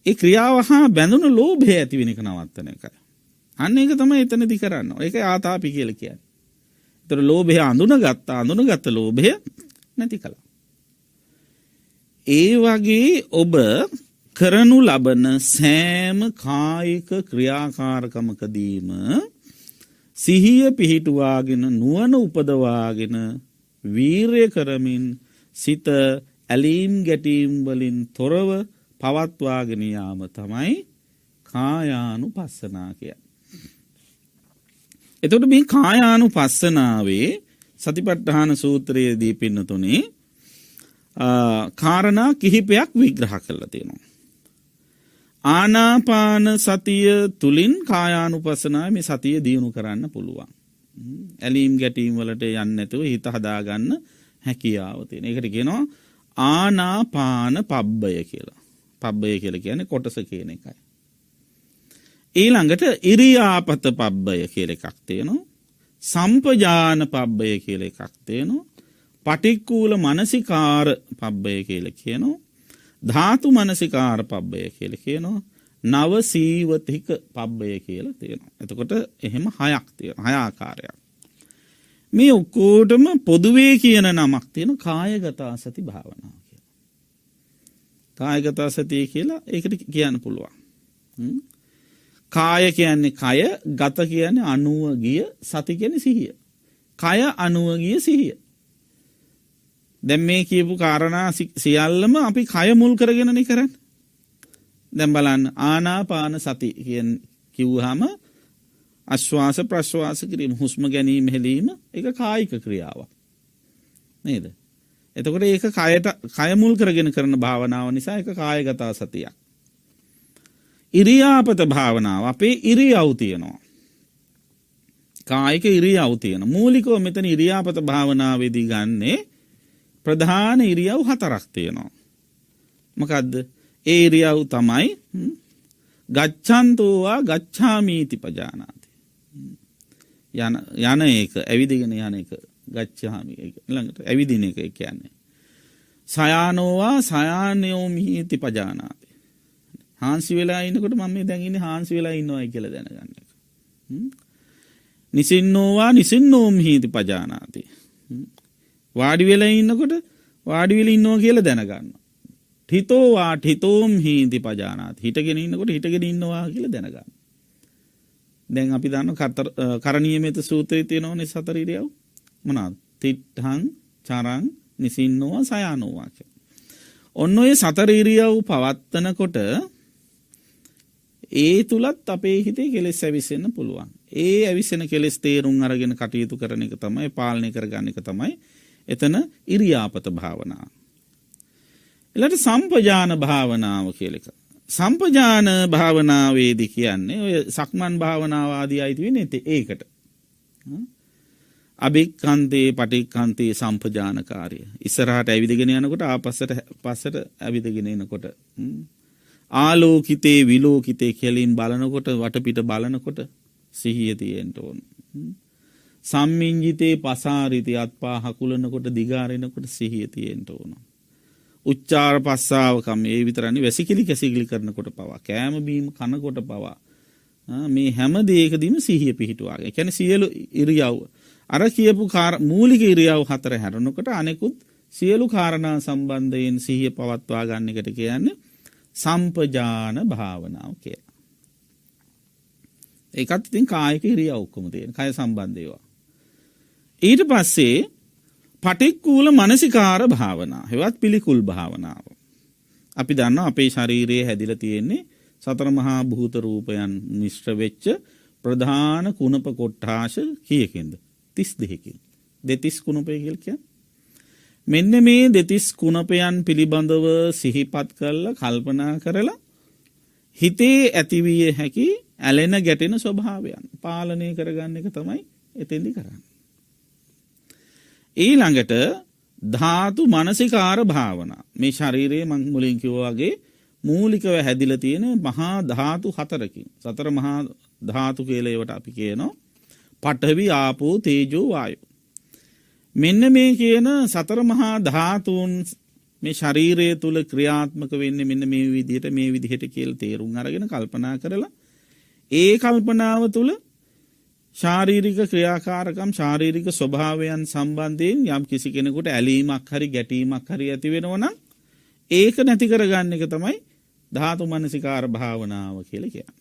ඒ ක්‍රියාව හා බැඳුණු ලෝභය ඇති වෙන එක නවත්තන එකයි. අන්න ඒක තමයි එතනදී කරන්න. ඒක ආතාපි කියලා කියන්නේ. ඒතර ලෝභය අඳුනගත්ත ලෝභය නැති කළා. ඒ වගේ ඔබ කරනු ලබන සෑම කායික ක්‍රියාකාරකමකදීම සිහිය පිහිටුවාගෙන නුවණ උපදවාගෙන වීරය කරමින් සිත ඇලීම් ගැටීම් වලින් තොරව පවත්වාගෙන යාම තමයි කායානුපස්සනා කියන්නේ. එතකොට මේ කායානුපස්සනාවේ සතිපට්ඨාන සූත්‍රයේදී පින්නතුනේ කාරණා කිහිපයක් විග්‍රහ කරලා තියෙනවා. ආනාපාන සතිය තුලින් කායානුපස්සනාවේ මේ සතිය දියුණු කරන්න පුළුවන්. ඇලීම් ගැටීම් වලට යන්නේ නැතුව හිත හදාගන්න හැකියාව තියෙන. ඒකට කියනවා ආනාපාන පබ්බය කියලා. පබ්බය කියලා කියන්නේ කොටස කියන එකයි. ඊළඟට ඉරියාපත පබ්බය කියලා එකක් තියෙනවා. සම්පජාන පබ්බය කියලා එකක් තියෙනවා. පටික්කුල මනසිකාර පබ්බය කියලා කියනවා. ධාතු මනසිකාර පබ්බය කියලා කියනවා. නව සීවතික පබ්බය කියලා තියෙනවා. එතකොට එහෙම හයක් තියෙනවා. හය ආකාරයක්. මේ ඔක්කොටම පොදුවේ කියන නමක් තියෙන කායගත සති භාවනාව කියලා. කායගත සතිය කියලා ඒකට කියන්න පුළුවන්. කාය කියන්නේ කය, ගත කියන්නේ අනුව ගිය, සති කියන්නේ සිහිය. කය අනුව ගිය සිහිය. දැන් මේ කියපු කාරණා සියල්ලම අපි කය මුල් කරගෙනනේ කරන්නේ. දැන් බලන්න ආනාපාන සති කිව්වහම ආශ්වාස ප්‍රශ්වාස කිරීම හුස්ම ගැනීම හෙලීම ඒක කායික ක්‍රියාවක්. නේද? එතකොට ඒක කය මුල් කරගෙන කරන භාවනාව නිසා ඒක කායගත සතියක්. ඉරියාපත භාවනාව අපේ ඉරියව් තියෙනවා. කායික ඉරියව් තියෙන. මූලිකව මෙතන ඉරියාපත භාවනාවේදී ගන්නේ ප්‍රධාන ඉරියව් 4ක් තියෙනවා. මොකද්ද? ඒ ඉරියව් තමයි ගච්ඡන්තෝවා ගච්ඡාමීති පජානාති. යන එක ඇවිදගෙන යන එක ගච්ඡාමි ළඟට ඇවිදින එක කියන්නේ. සයානෝවා සයානෝමීති පජානාති. හාන්සි වෙලා ඉන්නකොට මම මේ දැන් ඉන්නේ හාන්සි වෙලා ඉන්නවයි කියලා දැනගන්න එක. නිසින්නෝවා නිසින්නෝමීති පජානාති. වාඩි වෙලා ඉන්නකොට වාඩි වෙලා ඉන්නවා කියලා දැනගන්න. හිතෝවා හිතෝම් හීති පජානාති. හිටගෙන ඉන්නකොට හිටගෙන ඉන්නවා කියලා දැනගන්න. දැන් අපි දන්නවා කරණීයමෙත සූත්‍රයේ තියෙනවනේ 4 ඉරියව්. මොනවාද? තිට්ඨං චරං නිසින්නෝවා සයානෝවා කියලා. ඔන්න ඔය 4 ඉරියව් පවත්තනකොට ඒ තුලත් අපේ හිතේ කෙලෙස් ඇවිස්සෙන්න පුළුවන්. ඒ ඇවිස්සෙන කෙලෙස් තේරුම් අරගෙන කටයුතු කරන එක තමයි පාලනය කරගන්න එක තමයි එතන ඉරියාපත භාවනාව. ඊළඟට සම්පජාන භාවනාව කියලා එක. සම්පජාන භාවනාවේදී කියන්නේ ඔය සක්මන් භාවනාව ආදී අයිති වෙන්නේ ඒකට. අභික්ඛන්තේ පටික්ඛන්තේ සම්පජානකාරිය. ඉස්සරහට ඇවිදගෙන යනකොට පස්සට ඇවිදගෙන එනකොට ආලෝකිතේ විලෝකිතේ කෙලින් බලනකොට වටපිට බලනකොට සිහිය තියෙන්න ඕන. සම්මිංජිතේ පසාරිතේ අත්පා හකුලනකොට දිගාරිනකොට සිහිය තියෙන්න ඕන. උච්චාර පස්සාවකම් ඒ විතරන්නේ වැසිකිලි කැසිකිලි කරනකොට පවා කෑම බීම කනකොට පවා මේ හැම දෙයකදීම සිහිය පිහිටුවාගෙන. ඒ කියන්නේ සියලු ඉරියව් අර කියපු මූලික ඉරියව් 4 හැරෙනකොට අනෙකුත් සියලු කාරණා සම්බන්ධයෙන් සිහිය පවත්වා ගන්න එකට කියන්නේ සම්පජාන භාවනාව කියලා. ඒකත් ඉතින් කායික ඉරියව් ඔක්කොම තියෙන කය සම්බන්ධ ඒවා. ඊට පස්සේ පටික්කුල මනසිකාර භාවනාව. හෙවත් පිළිකුල් භාවනාව. අපි දන්නවා අපේ ශරීරයේ හැදිලා තියෙන්නේ 4 මහා භූත රූපයන් මිශ්‍ර වෙච්ච ප්‍රධාන කුණප කොට්ටාශ කීයකින්ද? 32කින්. දෙතිස් කුණපය කියලා කියන්නේ. මෙන්න මේ දෙතිස් කුණපයන් පිළිබඳව සිහිපත් කරලා කල්පනා කරලා හිතේ ඇතිවිය හැකි ඇලෙන ගැටෙන ස්වභාවයන් පාලනය කරගන්න එක තමයි එතෙන්දි කරන්නේ. ඊළඟට ධාතු මනසිකාර භාවනා. මේ ශරීරයේ මම මුලින් කිව්වා වගේ මූලිකව හැදිලා තියෙන මහා ධාතු 4කින්. 4 මහා ධාතු කියලා ඒවට අපි කියනවා පඨවි ආපෝ තේජෝ වායෝ. මෙන්න මේ කියන 4 මහා ධාතුන් මේ ශරීරය තුල ක්‍රියාත්මක වෙන්නේ මෙන්න මේ විදිහට කියලා තේරුම් අරගෙන කල්පනා කරලා ඒ කල්පනාව තුල ශාරීරික ක්‍රියාකාරකම් ශාරීරික ස්වභාවයන් සම්බන්ධයෙන් යම් කිසි කෙනෙකුට ඇලීමක් හරි ගැටීමක් හරි ඇති වෙනවා නම් ඒක නැති කරගන්න එක තමයි ධාතු මනසිකාර භාවනාව කියලා කියන්නේ.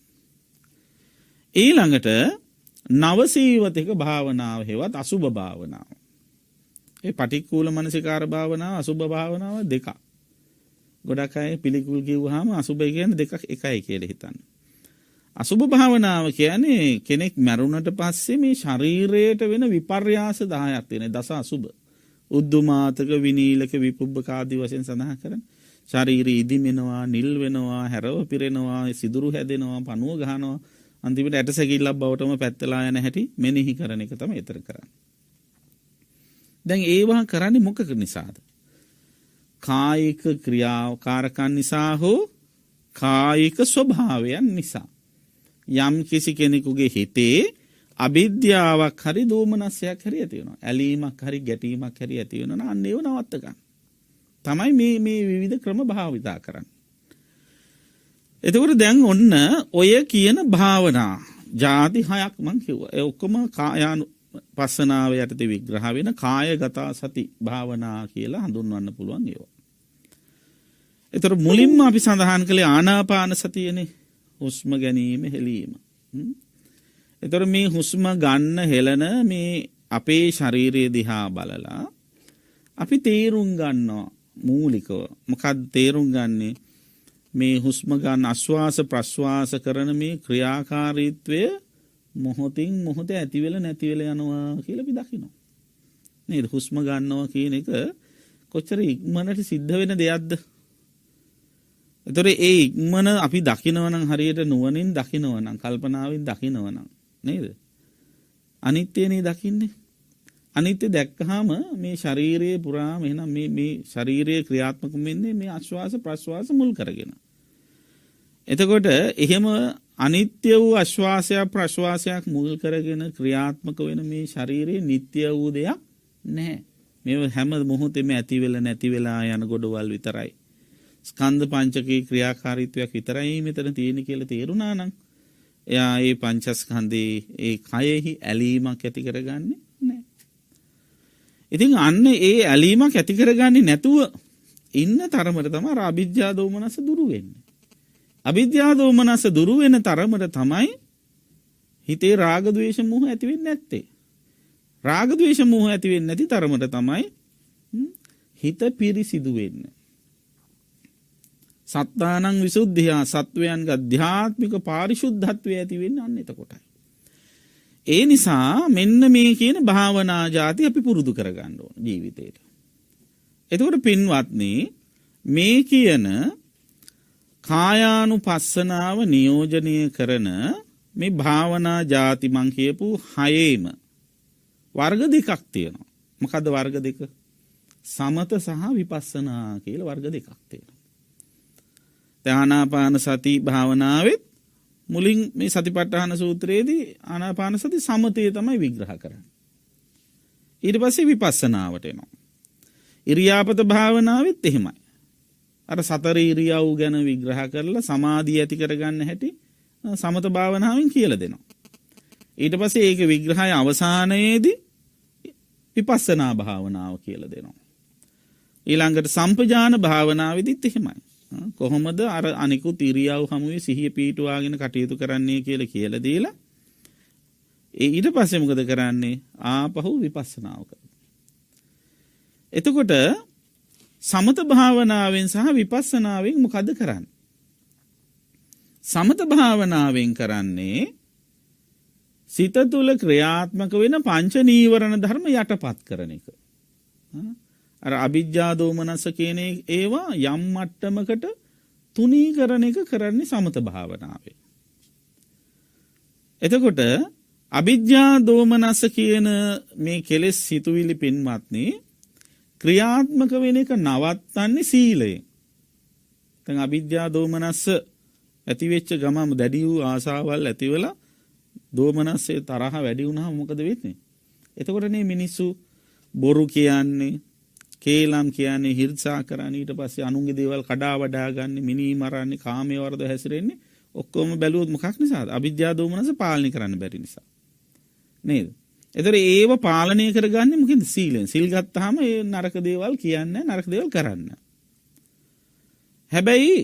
ඊළඟට නවසීවතික භාවනාව හෙවත් අසුභ භාවනාව. ඒ පටික්කුල මනසිකාර භාවනාව අසුභ භාවනාව දෙකක්. ගොඩක් අය පිළිකුල් කිව්වහම අසුභය කියන්නේ දෙකක් එකයි කියලා හිතන්නේ. අසුභ භාවනාව කියන්නේ කෙනෙක් මැරුණට පස්සේ මේ ශරීරයට වෙන විපර්යාස 10ක් තියෙන දස අසුභ. උද්දුමාතක විනීලක විපුබ්බක ආදී වශයෙන් සඳහන් කරන ශරීරය ඉදිමෙනවා, නිල් වෙනවා, හැරව පිරෙනවා, සිදුරු හැදෙනවා, පණුව ගහනවා, අන්තිමට ඇටසැකිල්ලක් බවටම පැත්තලා යන හැටි මෙනෙහි කරන එක තමයි ඊතර කරන්නේ. දැන් ඒවා කරන්නේ මොකක නිසාද? කායික ක්‍රියාකාරකම් නිසා හෝ කායික ස්වභාවයන් නිසා. යම් කිසි කෙනෙකුගේ හිතේ අවිද්‍යාවක් හරි දෝමනස්යක් හරි ඇති වෙනවා. ඇලීමක් හරි ගැටීමක් හරි ඇති වෙනවා නම් අන්න ඒව නවත්ත ගන්න. තමයි මේ විවිධ ක්‍රම භාවිතා කරන්නේ. එතකොට දැන් ඔන්න ඔය කියන භාවනා ಜಾති 6ක් මම කිව්වා. ඒ ඔක්කොම කායානුපස්සනාව යටතේ විග්‍රහ වෙන කායගත සති භාවනා කියලා හඳුන්වන්න පුළුවන් ඒවා. ඒතර මුලින්ම අපි සඳහන් කළේ ආනාපාන සතියනේ. හුස්ම ගැනීම හෙලීම. ඒතර මේ හුස්ම ගන්න හෙලන මේ අපේ ශරීරය දිහා බලලා අපි තේරුම් ගන්නවා මූලිකව. මොකක්ද තේරුම් ගන්නේ? මේ හුස්ම ගන්න ආශ්වාස ප්‍රශ්වාස කරන මේ ක්‍රියාකාරීත්වය මොහොතින් මොහොත ඇති වෙලා නැති වෙලා යනවා කියලා අපි දකිනවා. නේද? හුස්ම ගන්නවා කියන එක කොච්චර ඉක්මනට සිද්ධ වෙන දෙයක්ද? ඒතර ඒ ඉක්මන අපි දකිනවනම් හරියට නුවණින් දකිනවනම් කල්පනාවෙන් දකිනවනම් නේද? අනිත්‍යනේ දකින්නේ. අනිත්‍ය දැක්කහම මේ ශරීරයේ පුරාම එහෙනම් මේ ශරීරයේ ක්‍රියාත්මක වෙන්නේ මේ ආශ්වාස ප්‍රශ්වාස මුල් කරගෙන. එතකොට එහෙම අනිත්‍ය වූ ආශ්වාසයක් ප්‍රශ්වාසයක් මුල් කරගෙන ක්‍රියාත්මක වෙන මේ ශරීරයේ නිට්ටය වූ දෙයක් නැහැ. මේ හැම මොහොතෙම ඇති වෙලා නැති වෙලා යන ගොඩවල් විතරයි. ස්කන්ධ පංචකේ ක්‍රියාකාරීත්වයක් විතරයි මෙතන තියෙන කියලා තේරුණා නම් එයා මේ පංචස්කන්ධේ ඒ කයෙහි ඇලීමක් ඇති කරගන්නේ නැහැ. ඉතින් අන්න ඒ ඇලීමක් ඇති කරගන්නේ නැතුව ඉන්න තරමට තමයි අවිජ්ජා දෝමනස දුරු වෙන්නේ. අවිද්‍යා දෝමනස දුරු වෙන තරමට තමයි හිතේ රාග ద్వේෂ මෝහ ඇති වෙන්නේ නැත්තේ. රාග ద్వේෂ මෝහ ඇති වෙන්නේ නැති තරමට තමයි හිත පිරිසිදු වෙන්නේ. සත්තානං විසුද්ධිය සත්වයන්ගේ අධ්‍යාත්මික පාරිශුද්ධත්වය ඇති වෙන්නේ අන්න එතකොටයි. ඒ නිසා මෙන්න මේ කියන භාවනා જાති අපි පුරුදු කරගන්න ඕන ජීවිතේට. එතකොට පින්වත්නි මේ කියන කායානුපස්සනාව නියෝජනය කරන මේ භාවනා જાති මං කියපු හයේම වර්ග දෙකක් තියෙනවා. මොකද්ද වර්ග දෙක? සමත සහ විපස්සනා කියලා වර්ග දෙකක් තියෙනවා. ආනාපාන සති භාවනාවෙත් මුලින් මේ සතිපට්ඨාන සූත්‍රයේදී ආනාපාන සති සමතය තමයි විග්‍රහ කරන්නේ. ඊට පස්සේ විපස්සනාවට එනවා. ඉරියාපත භාවනාවෙත් එහෙමයි. අර සතර ඉරියව් ගැන විග්‍රහ කරලා සමාධිය ඇති කරගන්න හැටි සමත භාවනාවෙන් කියලා දෙනවා. ඊට පස්සේ ඒක විග්‍රහය අවසානයේදී විපස්සනා භාවනාව කියලා දෙනවා. ඊළඟට සම්පජාන භාවනාවේදීත් එහෙමයි. කොහොමද අර අනිකුත් ඉරියව් හමුවේ සිහිය පීටුවාගෙන කටයුතු කරන්නේ කියලා දීලා ඊට පස්සේ මොකද කරන්නේ? ආපහු විපස්සනාව කරනවා. එතකොට සමත භාවනාවෙන් සහ විපස්සනාවෙන් මොකද කරන්නේ? සමත භාවනාවෙන් කරන්නේ සිත තුළ ක්‍රියාත්මක වෙන පංච නීවරණ ධර්ම යටපත් කරන එක. අර අවිජ්ජා දෝමනස කියන ඒවා යම් මට්ටමකට තුනීකරණ එක කරන්නේ සමත භාවනාවේ. එතකොට අවිජ්ජා දෝමනස කියන මේ කෙලෙස් සිතුවිලි පින්වත්නි ක්‍රියාත්මක වෙන එක නවත්තන්නේ සීලයෙන්. දැන් අවිජ්ජා දෝමනස ඇති වෙච්ච ගමම දැඩි වූ ආසාවල් ඇති වෙලා දෝමනස්සේ තරහ වැඩි වුණාම මොකද වෙන්නේ? එතකොට මේ මිනිස්සු බොරු කියන්නේ, කේලම් කියන්නේ, හිර්සා කරන්නේ, ඊට පස්සේ අනුන්ගේ දේවල් කඩා වඩා ගන්න, මිනී මරන්නේ, කාමයේ වර්ධ හැසිරෙන්නේ ඔක්කොම බැලුවොත් මොකක් නිසාද? අවිජ්ජා දෝමනස පාලනය කරන්න බැරි නිසා. නේද? ඒතර ඒව පාලනය කරගන්නේ මොකෙන්ද? සීලෙන්. සීල් ගත්තාම ඒ නරක දේවල් කියන්නේ නරක දේවල් කරන්න. හැබැයි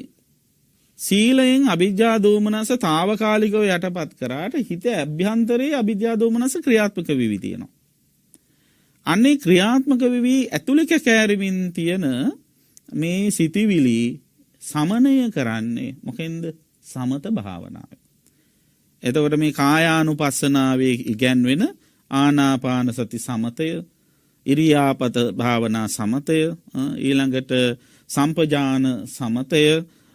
සීලයෙන් අවිජ්ජා දෝමනස తాවකාලිකව යටපත් කරාට හිත අභ්‍යන්තරයේ අවිජ්ජා දෝමනස ක්‍රියාත්මක වෙවි තියෙනවා. අන්නේ ක්‍රියාත්මක වෙවි ඇතුළේ කැකෑරෙමින් තියෙන මේ සිටිවිලි සමනය කරන්නේ මොකෙන්ද? සමත භාවනාවෙන්. එතකොට මේ කායානුපස්සනාවේ ඉගැන්වෙන ආනාපාන සති සමතය, ඉරියාපත භාවනා සමතය, ඊළඟට සම්පජාන සමතය,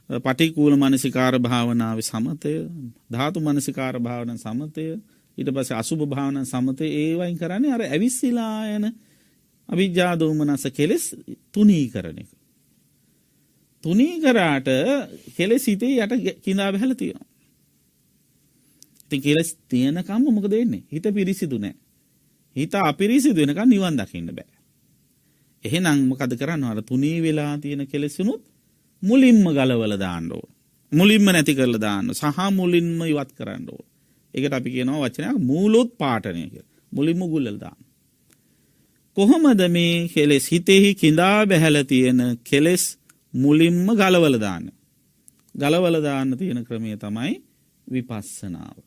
පටික්කුල මනසිකාර භාවනාවේ සමතය, ධාතු මනසිකාර භාවනා සමතය, ඊට පස්සේ අසුභ භාවනා සමතය, ඒවයින් කරන්නේ අර ඇවිස්සීලා යන අවිජ්ජා දෝමනස කෙලෙස් තුනීකරණ එක. තුනී කරාට කෙලෙස් හිතේ යට කිඳා බහැලා තියෙනවා. ඉතින් කෙලෙස් තියෙනකම් මොකද වෙන්නේ? හිත පිරිසිදු නැහැ. හිත අපිරිසිදු වෙනකම් නිවන් දකින්න බෑ. එහෙනම් මොකද කරන්නේ? අර තුනී වෙලා තියෙන කෙලෙසුනුත් මුලින්ම ගලවලා දාන්න ඕන. මුලින්ම නැති කරලා දාන්න. සහ මුලින්ම ඉවත් කරන්න ඕන. ඒකට අපි කියනවා වචනයක් මූලෝත්පාටනය කියලා. මුලින්ම ගුල්ලලා දාන්න. කොහොමද මේ කෙලෙස් හිතෙහි කිඳා බහැලා තියෙන කෙලෙස් මුලින්ම ගලවලා දාන්නේ? ගලවලා දාන්න තියෙන ක්‍රමය තමයි විපස්සනාව.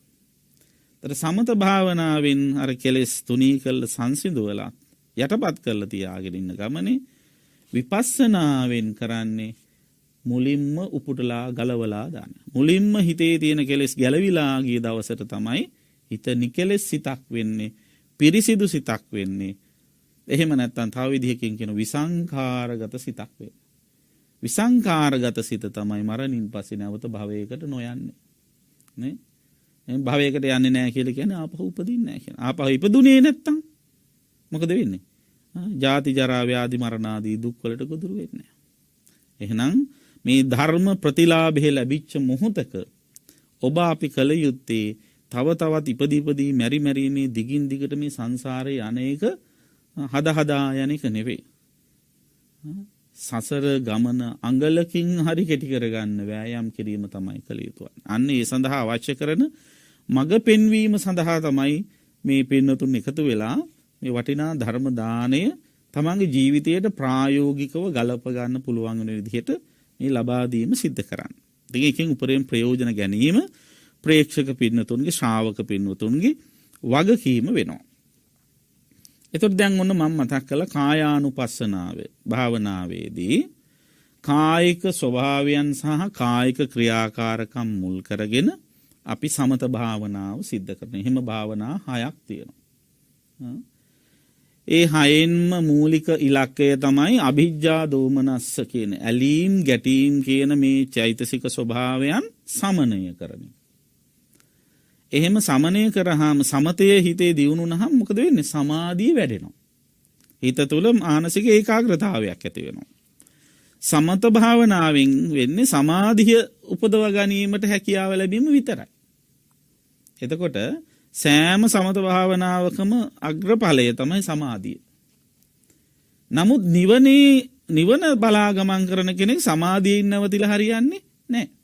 තර සමත භාවනාවෙන් අර කෙලෙස් තුනී කළ සංසිඳුවලා යටපත් කරලා තියාගෙන ඉන්න ගමනේ විපස්සනාවෙන් කරන්නේ මුලින්ම උපුටලා ගලවලා දාන. මුලින්ම හිතේ තියෙන කෙලෙස් ගැලවිලා ගිය දවසට තමයි හිත නිකලෙස් සිතක් වෙන්නේ, පිරිසිදු සිතක් වෙන්නේ. එහෙම නැත්නම් තව විදිහකින් කියන විසංඛාරගත සිතක් වේ. විසංඛාරගත සිත තමයි මරණින් පස්සේ නැවත භවයකට නොයන්නේ. නේ? එහෙනම් භවයකට යන්නේ නැහැ කියලා කියන්නේ ආපහු උපදින්නේ නැහැ කියන. ආපහු ඉපදුනේ නැත්තම් මොකද වෙන්නේ? ජාති ජරා ව්‍යාධි මරණ ආදී දුක් වලට ගොදුරු වෙන්නේ නැහැ. එහෙනම් මේ ධර්ම ප්‍රතිලාභය ලැබිච්ච මොහොතක ඔබ අපි කල යුත්තේ තව තවත් ඉපදී මෙරි මෙරි මේ දිගින් දිගට මේ සංසාරේ අනේක හදා යන එක නෙවෙයි. සසර ගමන අඟලකින් හරි කෙටි කරගන්න වෑයම් කිරීම තමයි කළ යුතු. අන්න ඒ සඳහා අවශ්‍ය කරන මඟ පෙන්වීම සඳහා තමයි මේ පින්නතුන් එකතු වෙලා මේ වටිනා ධර්ම දාණය තමන්ගේ ජීවිතයට ප්‍රායෝගිකව ගලප ගන්න පුළුවන් වෙන විදිහට මේ ලබා දීම සිද්ධ කරන්න. ඉතින් එකෙන් උපරිම ප්‍රයෝජන ගැනීම ප්‍රේක්ෂක පින්නතුන්ගේ ශ්‍රාවක පින්නතුන්ගේ වගකීම වෙනවා. එතකොට දැන් ඔන්න මම මතක් කළා කායානුපස්සනාව භාවනාවේදී කායික ස්වභාවයන් සහ කායික ක්‍රියාකාරකම් මුල් කරගෙන අපි සමත භාවනාව සිද්ධ කරනවා. එහෙම භාවනා 6ක් තියෙනවා. ඒ 6න්ම මූලික ඉලක්කය තමයි අභිජ්ජා දෝමනස්ස කියන ඇලීම් ගැටීම් කියන මේ චෛතසික ස්වභාවයන් සමනය කරන එක. එහෙම සමනය කරාම සමතය හිතේ දියුණු වුණාම මොකද වෙන්නේ? සමාධිය වැඩෙනවා. හිත තුළ මානසික ඒකාග්‍රතාවයක් ඇති වෙනවා. සමත භාවනාවෙන් වෙන්නේ සමාධිය උපදව ගැනීමට හැකියාව ලැබීම විතරයි. එතකොට සෑම සමත භාවනාවකම අග්‍රඵලය තමයි සමාධිය. නමුත් නිවන බලා ගමන් කරන කෙනෙක් සමාධියෙන් නැවතිලා හරියන්නේ නැහැ.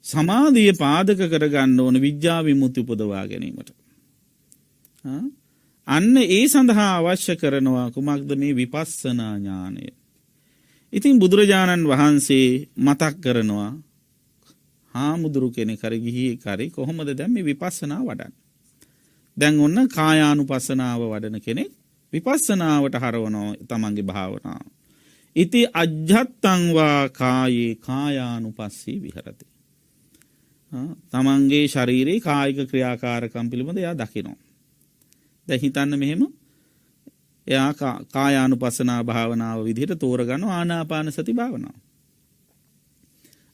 සමාධිය පාදක කරගන්න ඕන විඥා විමුක්ති උපදවා ගැනීමට. අන්න ඒ සඳහා අවශ්‍ය කරනවා කුමක්ද? මේ විපස්සනා ඥානය. ඉතින් බුදුරජාණන් වහන්සේ මතක් කරනවා හාමුදුරු කෙනෙක් හරි ගිහියෙක් හරි කොහොමද දැන් මේ විපස්සනා වඩන්නේ? දැන් ඔන්න කායානුපස්සනාව වඩන කෙනෙක් විපස්සනාවට හරවනවා තමන්ගේ භාවනාව. ඉති අජ්ජත්තං වා කායේ කායානුපස්සී විහෙරති. තමන්ගේ ශරීරයේ කායික ක්‍රියාකාරකම් පිළිබඳ එයා දකිනවා. දැන් හිතන්න මෙහෙම එයා කායානුපස්සනා භාවනාව විදිහට තෝරගන්න ආනාපාන සති භාවනාව.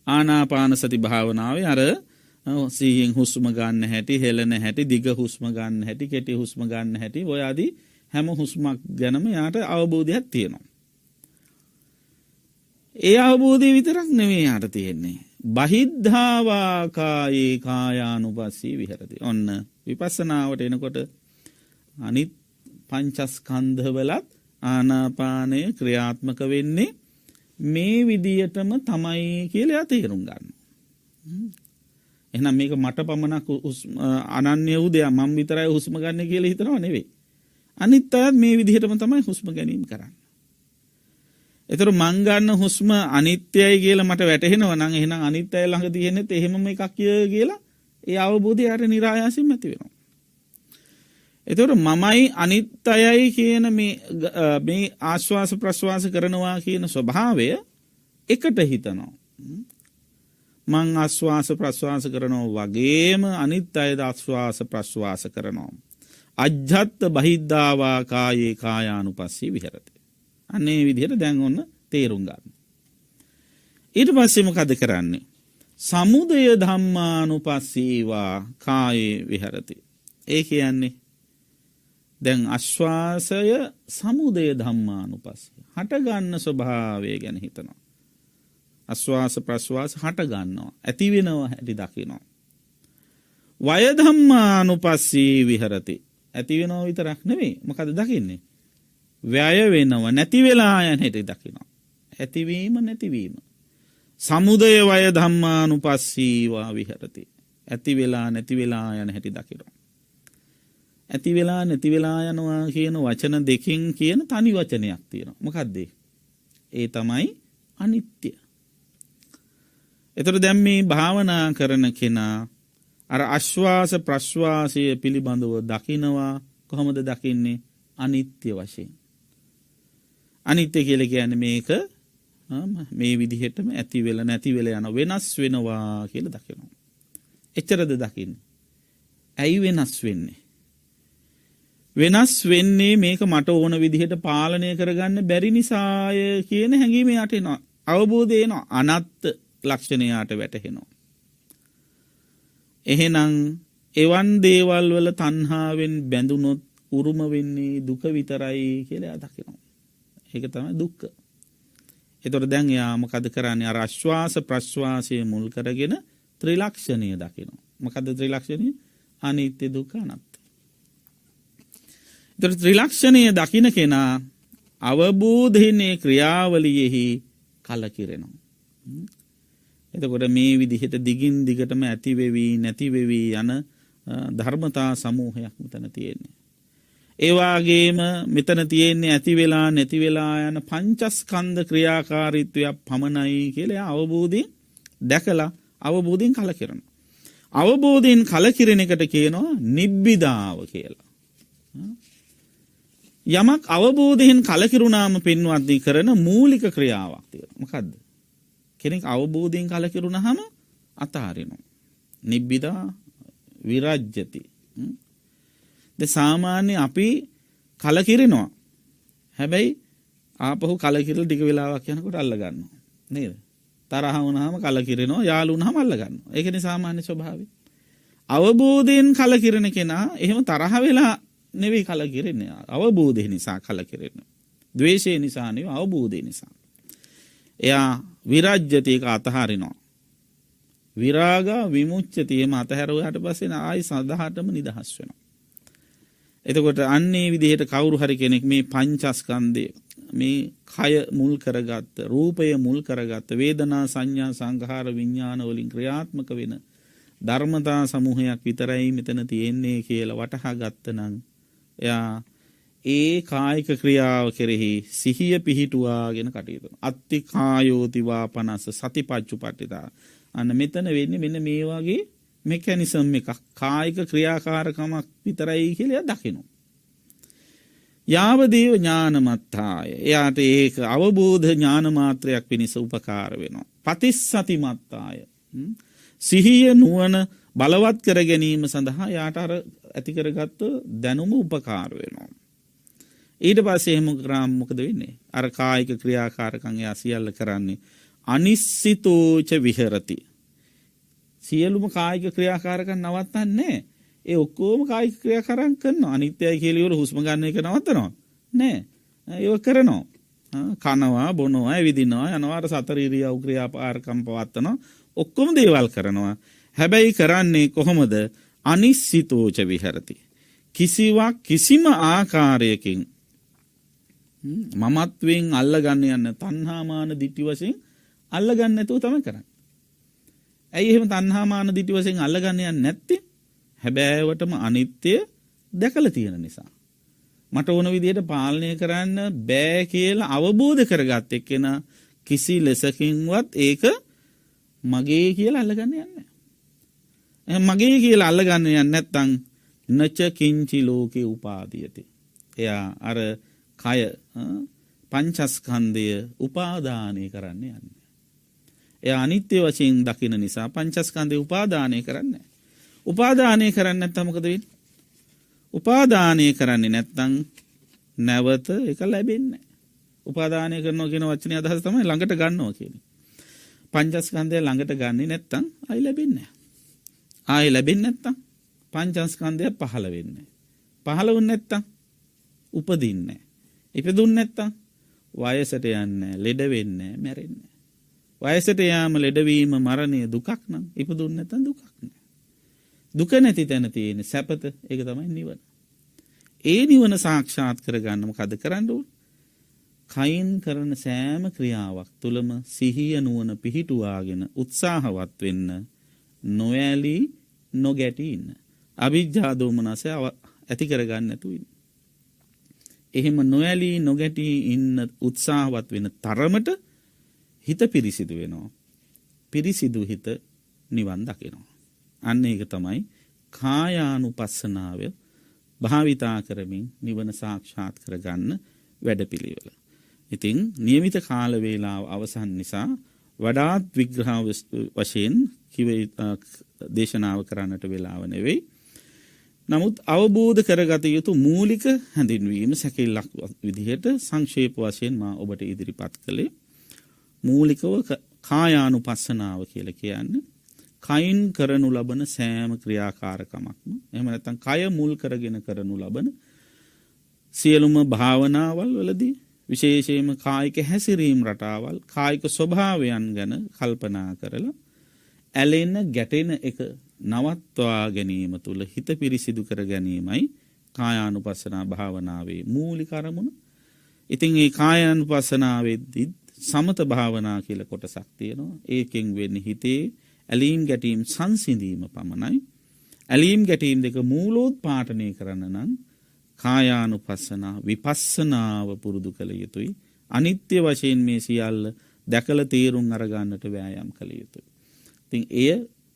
ආනාපාන සති භාවනාවේ අර සිහියෙන් හුස්ම ගන්න හැටි, හෙලන හැටි, දිග හුස්ම ගන්න හැටි, කෙටි හුස්ම ගන්න හැටි ඔය ආදී හැම හුස්මක් ගැනම යාට අවබෝධයක් තියෙනවා. ඒ අවබෝධය විතරක් නෙමෙයි යාට තියෙන්නේ. බහිද්ධාවා කායේ කායානුපස්සී විහෙරති. ඔන්න විපස්සනාවට එනකොට අනිත් පංචස්කන්ධවලත් ආනාපානය ක්‍රියාත්මක වෙන්නේ මේ විදියටම තමයි කියලා තේරුම් ගන්න. එහෙනම් මේක මට පමණක් අනන්‍ය වූ දෙයක් මම විතරයි හුස්ම ගන්න කියලා හිතනව නෙවෙයි. අනිත් අයත් මේ විදිහටම තමයි හුස්ම ගැනීම කරන්නේ. ඒතර මං ගන්න හුස්ම අනිත්‍යයි කියලා මට වැටහෙනවා නම් එහෙනම් අනිත් අය ළඟ තියෙනෙත් එහෙමම එකක් කියලා ඒ අවබෝධය අර નિરાයාසයෙන් ඇති වෙනවා. ඒතර මමයි අනිත් අයයි කියන මේ ආශ්වාස ප්‍රශ්වාස කරනවා කියන ස්වභාවය එකට හිතනවා. මං ආශ්වාස ප්‍රශ්වාස කරනවා වගේම අනිත් අයද ආශ්වාස ප්‍රශ්වාස කරනවා. අජ්ජත් බහිද්ධාවා කායේ කායානුපස්සී විහෙරති. අනේ විදිහට දැන් ඔන්න තේරුම් ගන්න. ඊට පස්සේ මොකද කරන්නේ? සමුදය ධම්මානුපස්සීවා කායේ විහෙරති. ඒ කියන්නේ දැන් ආශ්වාසය සමුදය ධම්මානුපස්සී. හට ගන්න ස්වභාවය ගැන හිතනවා. ආශ්වාස ප්‍රශ්වාස හට ගන්නවා. ඇති වෙනවා හැටි දකිනවා. වය ධම්මානුපස්සී විහෙරති. ඇති වෙනවා විතරක් නෙවෙයි. මොකද දකින්නේ? වැය වෙනව නැති වෙලා යන හැටි දකිනවා. ඇතිවීම නැතිවීම. සමුදය වය ධම්මානුපස්සීවා විහෙරති. ඇති වෙලා නැති වෙලා යන හැටි දකිනවා. ඇති වෙලා නැති වෙලා යනවා කියන වචන දෙකෙන් කියන තනි වචනයක් තියෙනවා. මොකක්ද ඒ තමයි අනිත්‍ය. එතකොට දැන් මේ භාවනා කරන කෙනා අර ආශ්වාස ප්‍රශ්වාසය පිළිබඳව දකිනවා. කොහොමද දකින්නේ? අනිත්‍ය වශයෙන්. අනිත්‍ය කියලා කියන්නේ මේක මේ විදිහටම ඇති වෙලා නැති වෙලා යන වෙනස් වෙනවා කියලා දකිනවා. එච්චරද දකින්නේ? ඇයි වෙනස් වෙන්නේ? වෙනස් වෙන්නේ මේක මට ඕන විදිහට පාලනය කරගන්න බැරි නිසාය කියන හැඟීම යට එනවා. අවබෝධය එනවා. අනත්ත් ලක්ෂණයට වැටහෙනවා. එහෙනම් එවන් දේවල් වල තණ්හාවෙන් බැඳුනොත් උරුම වෙන්නේ දුක විතරයි කියලා එයා දකිනවා. ඒක තමයි දුක්ඛ. ඒතර දැන් එයා මොකද කරන්නේ? අර ආශ්වාස ප්‍රශ්වාසයේ මුල් කරගෙන ත්‍රිලක්ෂණය දකිනවා. මොකද්ද ත්‍රිලක්ෂණය? අනිත්‍ය දුක්ඛ අනාත්ම. ඒතර ත්‍රිලක්ෂණය දකින කෙනා අවබෝධයේ ක්‍රියාවලියෙහි කලකිරෙනවා. එතකොට මේ විදිහට දිගින් දිගටම ඇති වෙවි නැති වෙවි යන ධර්මතා සමූහයක් මෙතන තියෙන්නේ. ඒ වගේම මෙතන තියෙන්නේ ඇති වෙලා නැති වෙලා යන පංචස්කන්ධ ක්‍රියාකාරීත්වයක් පමණයි කියලා අවබෝධයෙන් දැකලා අවබෝධයෙන් කලකිරෙනවා. අවබෝධයෙන් කලකිරෙන එකට කියනවා නිබ්බිදාව කියලා. යමක් අවබෝධයෙන් කලකිරුණාම පින්වත්නි කරන මූලික ක්‍රියාවක් තියෙනවා. මොකද්ද? කෙනෙක් අවබෝධයෙන් කලකිරුණාම අතහරිනවා. නිබ්බිදා විරජ්‍යති. සාමාන්‍ය අපි කලකිරෙනවා. හැබැයි ආපහු කලකිරලා ටික වෙලාවක් යනකොට අල්ල ගන්නවා. නේද? තරහ වුණාම කලකිරෙනවා, යාළු වුණාම අල්ල ගන්නවා. ඒකනේ සාමාන්‍ය ස්වභාවය. අවබෝධයෙන් කලකිරෙන කෙනා එහෙම තරහ වෙලා නෙවෙයි කලකිරෙන්නේ. අවබෝධය නිසා කලකිරෙන්නේ. ද්වේෂය නිසා නෙවෙයි අවබෝධය නිසා. එයා විරජ්‍යති එක අතහරිනවා. විරාගා විමුච්ඡති එම අතහැරුවාට පස්සේ ආයි සදාටම නිදහස් වෙනවා. එතකොට අන්නේ විදිහට කවුරු හරි කෙනෙක් මේ පංචස්කන්ධය මේ කය මුල් කරගත්ත රූපය මුල් කරගත්ත වේදනා සංඥා සංඛාර විඥාන වලින් ක්‍රියාත්මක වෙන ධර්මතා සමූහයක් විතරයි මෙතන තියෙන්නේ කියලා වටහා ගත්තනම් එයා ඒ කායික ක්‍රියාව කෙරෙහි සිහිය පිහිටුවාගෙන කටයුතු කරනවා. අත්ති කායෝති වාපනස සතිපච්චුපට්ඨිතා. අන්න මෙතන වෙන්නේ මෙන්න මේ වගේ මෙකැනිසම් එකක් කායික ක්‍රියාකාරකමක් විතරයි කියලා දකිනවා. යාවදේව ඥානමත්තාය. එයාට ඒක අවබෝධ ඥාන මාත්‍රයක් පිණිස උපකාර වෙනවා. පතිස්සති මත්තාය. සිහිය නුවණ බලවත් කර ගැනීම සඳහා යාට අර ඇති කරගත්ත දැනුම උපකාර වෙනවා. ඊට පස්සේ එහෙම කරාම මොකද වෙන්නේ? අර කායික ක්‍රියාකාරකම් එයා සියල්ල කරන්නේ අනිස්සිතෝච විහෙරති. සියලුම කායික ක්‍රියාකාරකම් නවත්තන්නේ ඒ ඔක්කොම කායික ක්‍රියාකාරකම් කරනවා. අනිත්‍යයි කියලා ඉවර හුස්ම ගන්න එක නවත්තනවා නෑ. ඒක කරනවා. කනවා බොනවා ඇවිදිනවා යනවා අර සතර ඉරියව් ක්‍රියාකාරකම් පවත්නවා. ඔක්කොම දේවල් කරනවා. හැබැයි කරන්නේ කොහොමද? අනිස්සිතෝච විහෙරති. කිසිවක් කිසිම ආකාරයකින් මමත්වෙන් අල්ලගන්න යන තණ්හාමාන දිට්ඨි වශයෙන් අල්ලගන්න නැතුව තමයි කරන්නේ. ඇයි එහෙම තණ්හාමාන දිට්ඨි වශයෙන් අල්ලගන්න යන්නේ නැත්තේ? හැබෑවටම අනිත්‍ය දැකලා තියෙන නිසා. මට ඕන විදිහට පාලනය කරන්න බෑ කියලා අවබෝධ කරගත්ත එක්කෙනා කිසි ලෙසකින්වත් ඒක මගේ කියලා අල්ලගන්න යන්නේ නැහැ. මගේ කියලා අල්ලගන්න යන්නේ නැත්තම් නච කිංචි ලෝකේ උපාදීයති. එයා අර කය පංචස්කන්ධය උපාදානය කරන්න යන්නේ. එයා අනිත්‍ය වශයෙන් දකින නිසා පංචස්කන්ධය උපාදානය කරන්නේ. උපාදානය කරන්නේ නැත්නම් මොකද වෙන්නේ? උපාදානය කරන්නේ නැත්නම් නැවත ඒක ලැබෙන්නේ නැහැ. උපාදානය කරනවා කියන වචනේ අදහස තමයි ළඟට ගන්නවා කියන්නේ. පංචස්කන්ධය ළඟට ගන්නේ නැත්නම් ආයි ලැබෙන්නේ නැහැ. ආයි ලැබෙන්නේ නැත්නම් පංචස්කන්ධය පහළ වෙන්නේ. පහළ වුනේ නැත්නම් උපදින්නේ නැහැ. ඉපදුන්නේ නැත්නම් වයසට යන්නේ, ලෙඩ වෙන්නේ, මැරෙන්නේ. වයසට යාම ලෙඩවීම මරණය දුකක් නම් ඉපදුන්නේ නැත්නම් දුකක් නෑ. දුක නැති තැන තියෙන සැපත ඒක තමයි නිවන. ඒ නිවන සාක්ෂාත් කරගන්න මොකද කරන්න ඕන? කයින් කරන සෑම ක්‍රියාවක් තුළම සිහිය නුවණ පිහිටුවාගෙන උත්සාහවත් වෙන්න, නොඇලී නොගැටි ඉන්න. අවිජ්ජා දෝමනසය ඇති කරගන්න නැතුව ඉන්න. එහෙම නොඇලී නොගැටි ඉන්න උත්සාහවත් වෙන තරමට හිත පිරිසිදු වෙනවා. පිරිසිදු හිත නිවන් දකිනවා. අන්න ඒක තමයි කායානුපස්සනාව භාවිතා කරමින් නිවන සාක්ෂාත් කරගන්න වැඩපිළිවෙල. ඉතින් નિયમિત කාල වේලාව අවසන් නිසා වඩාත් විග්‍රහ වශයෙන් දේශනාව කරන්නට වෙලාව නෙවෙයි. නමුත් අවබෝධ කරගත යුතු මූලික හැඳින්වීම සැකෙල්ලක් විදිහට සංක්ෂේප වශයෙන් මා ඔබට ඉදිරිපත් කළේ මූලිකව කායානුපස්සනාව කියලා කියන්නේ කයින් කරනු ලබන සෑම ක්‍රියාකාරකමක්ම එහෙම නැත්නම් කය මුල් කරගෙන කරනු ලබන සියලුම භාවනාවල් වලදී විශේෂයෙන්ම කායික හැසිරීම් රටාවල් කායික ස්වභාවයන් ගැන කල්පනා කරලා ඇලෙන ගැටෙන එක නවත්වා ගැනීම තුළ හිත පිරිසිදු කර ගැනීමයි කායානුපස්සනා භාවනාවේ මූලික අරමුණ. ඉතින් මේ කායානුපස්සනාවේදී සමත භාවනා කියලා කොටසක් තියෙනවා. ඒකෙන් වෙන්නේ හිතේ ඇලීම් ගැටීම් සංසිඳීම පමණයි. ඇලීම් ගැටීම් දෙක මූලෝත්පාටනය කරන්න නම් කායානුපස්සනා විපස්සනාව පුරුදු කළ යුතුයි. අනිත්‍ය වශයෙන් මේ සියල්ල දැකලා තීරුම් අරගන්නට වෑයම් කළ යුතුයි. ඉතින් එය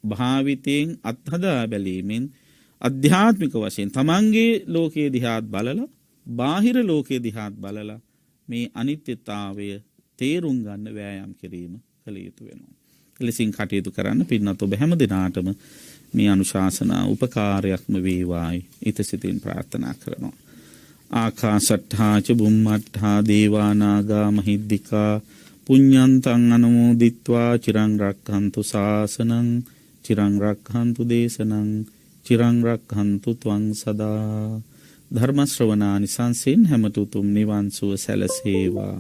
භාවිතයෙන් අත්හදා බැලීමෙන් අධ්‍යාත්මික වශයෙන් තමන්ගේ ලෝකයේ දිහාත් බලලා බාහිර ලෝකයේ දිහාත් බලලා මේ අනිත්‍යතාවය තේරුම් ගන්න වෑයම් කිරීම කළ යුතු වෙනවා. එලෙසින් කටයුතු කරන්න පින්නත් ඔබ හැම දිනාටම මේ අනුශාසනා උපකාරයක්ම වේවායි ඊතසිතින් ප්‍රාර්ථනා කරනවා. ආකාශට්ඨා ච බුම්මට්ඨා දේවා නාග මහිද්దికා පුඤ්ඤන්තං අනුමෝදිත්වා චිරං රක්ඛන්තු ශාසනං චිරං රක්ඛන්තු දේශනං චිරං රක්ඛන්තු ත්වං සදා. ධර්ම ශ්‍රවණානිසංසෙන් හැමතුතුම් නිවන් සුව සැලසේවා.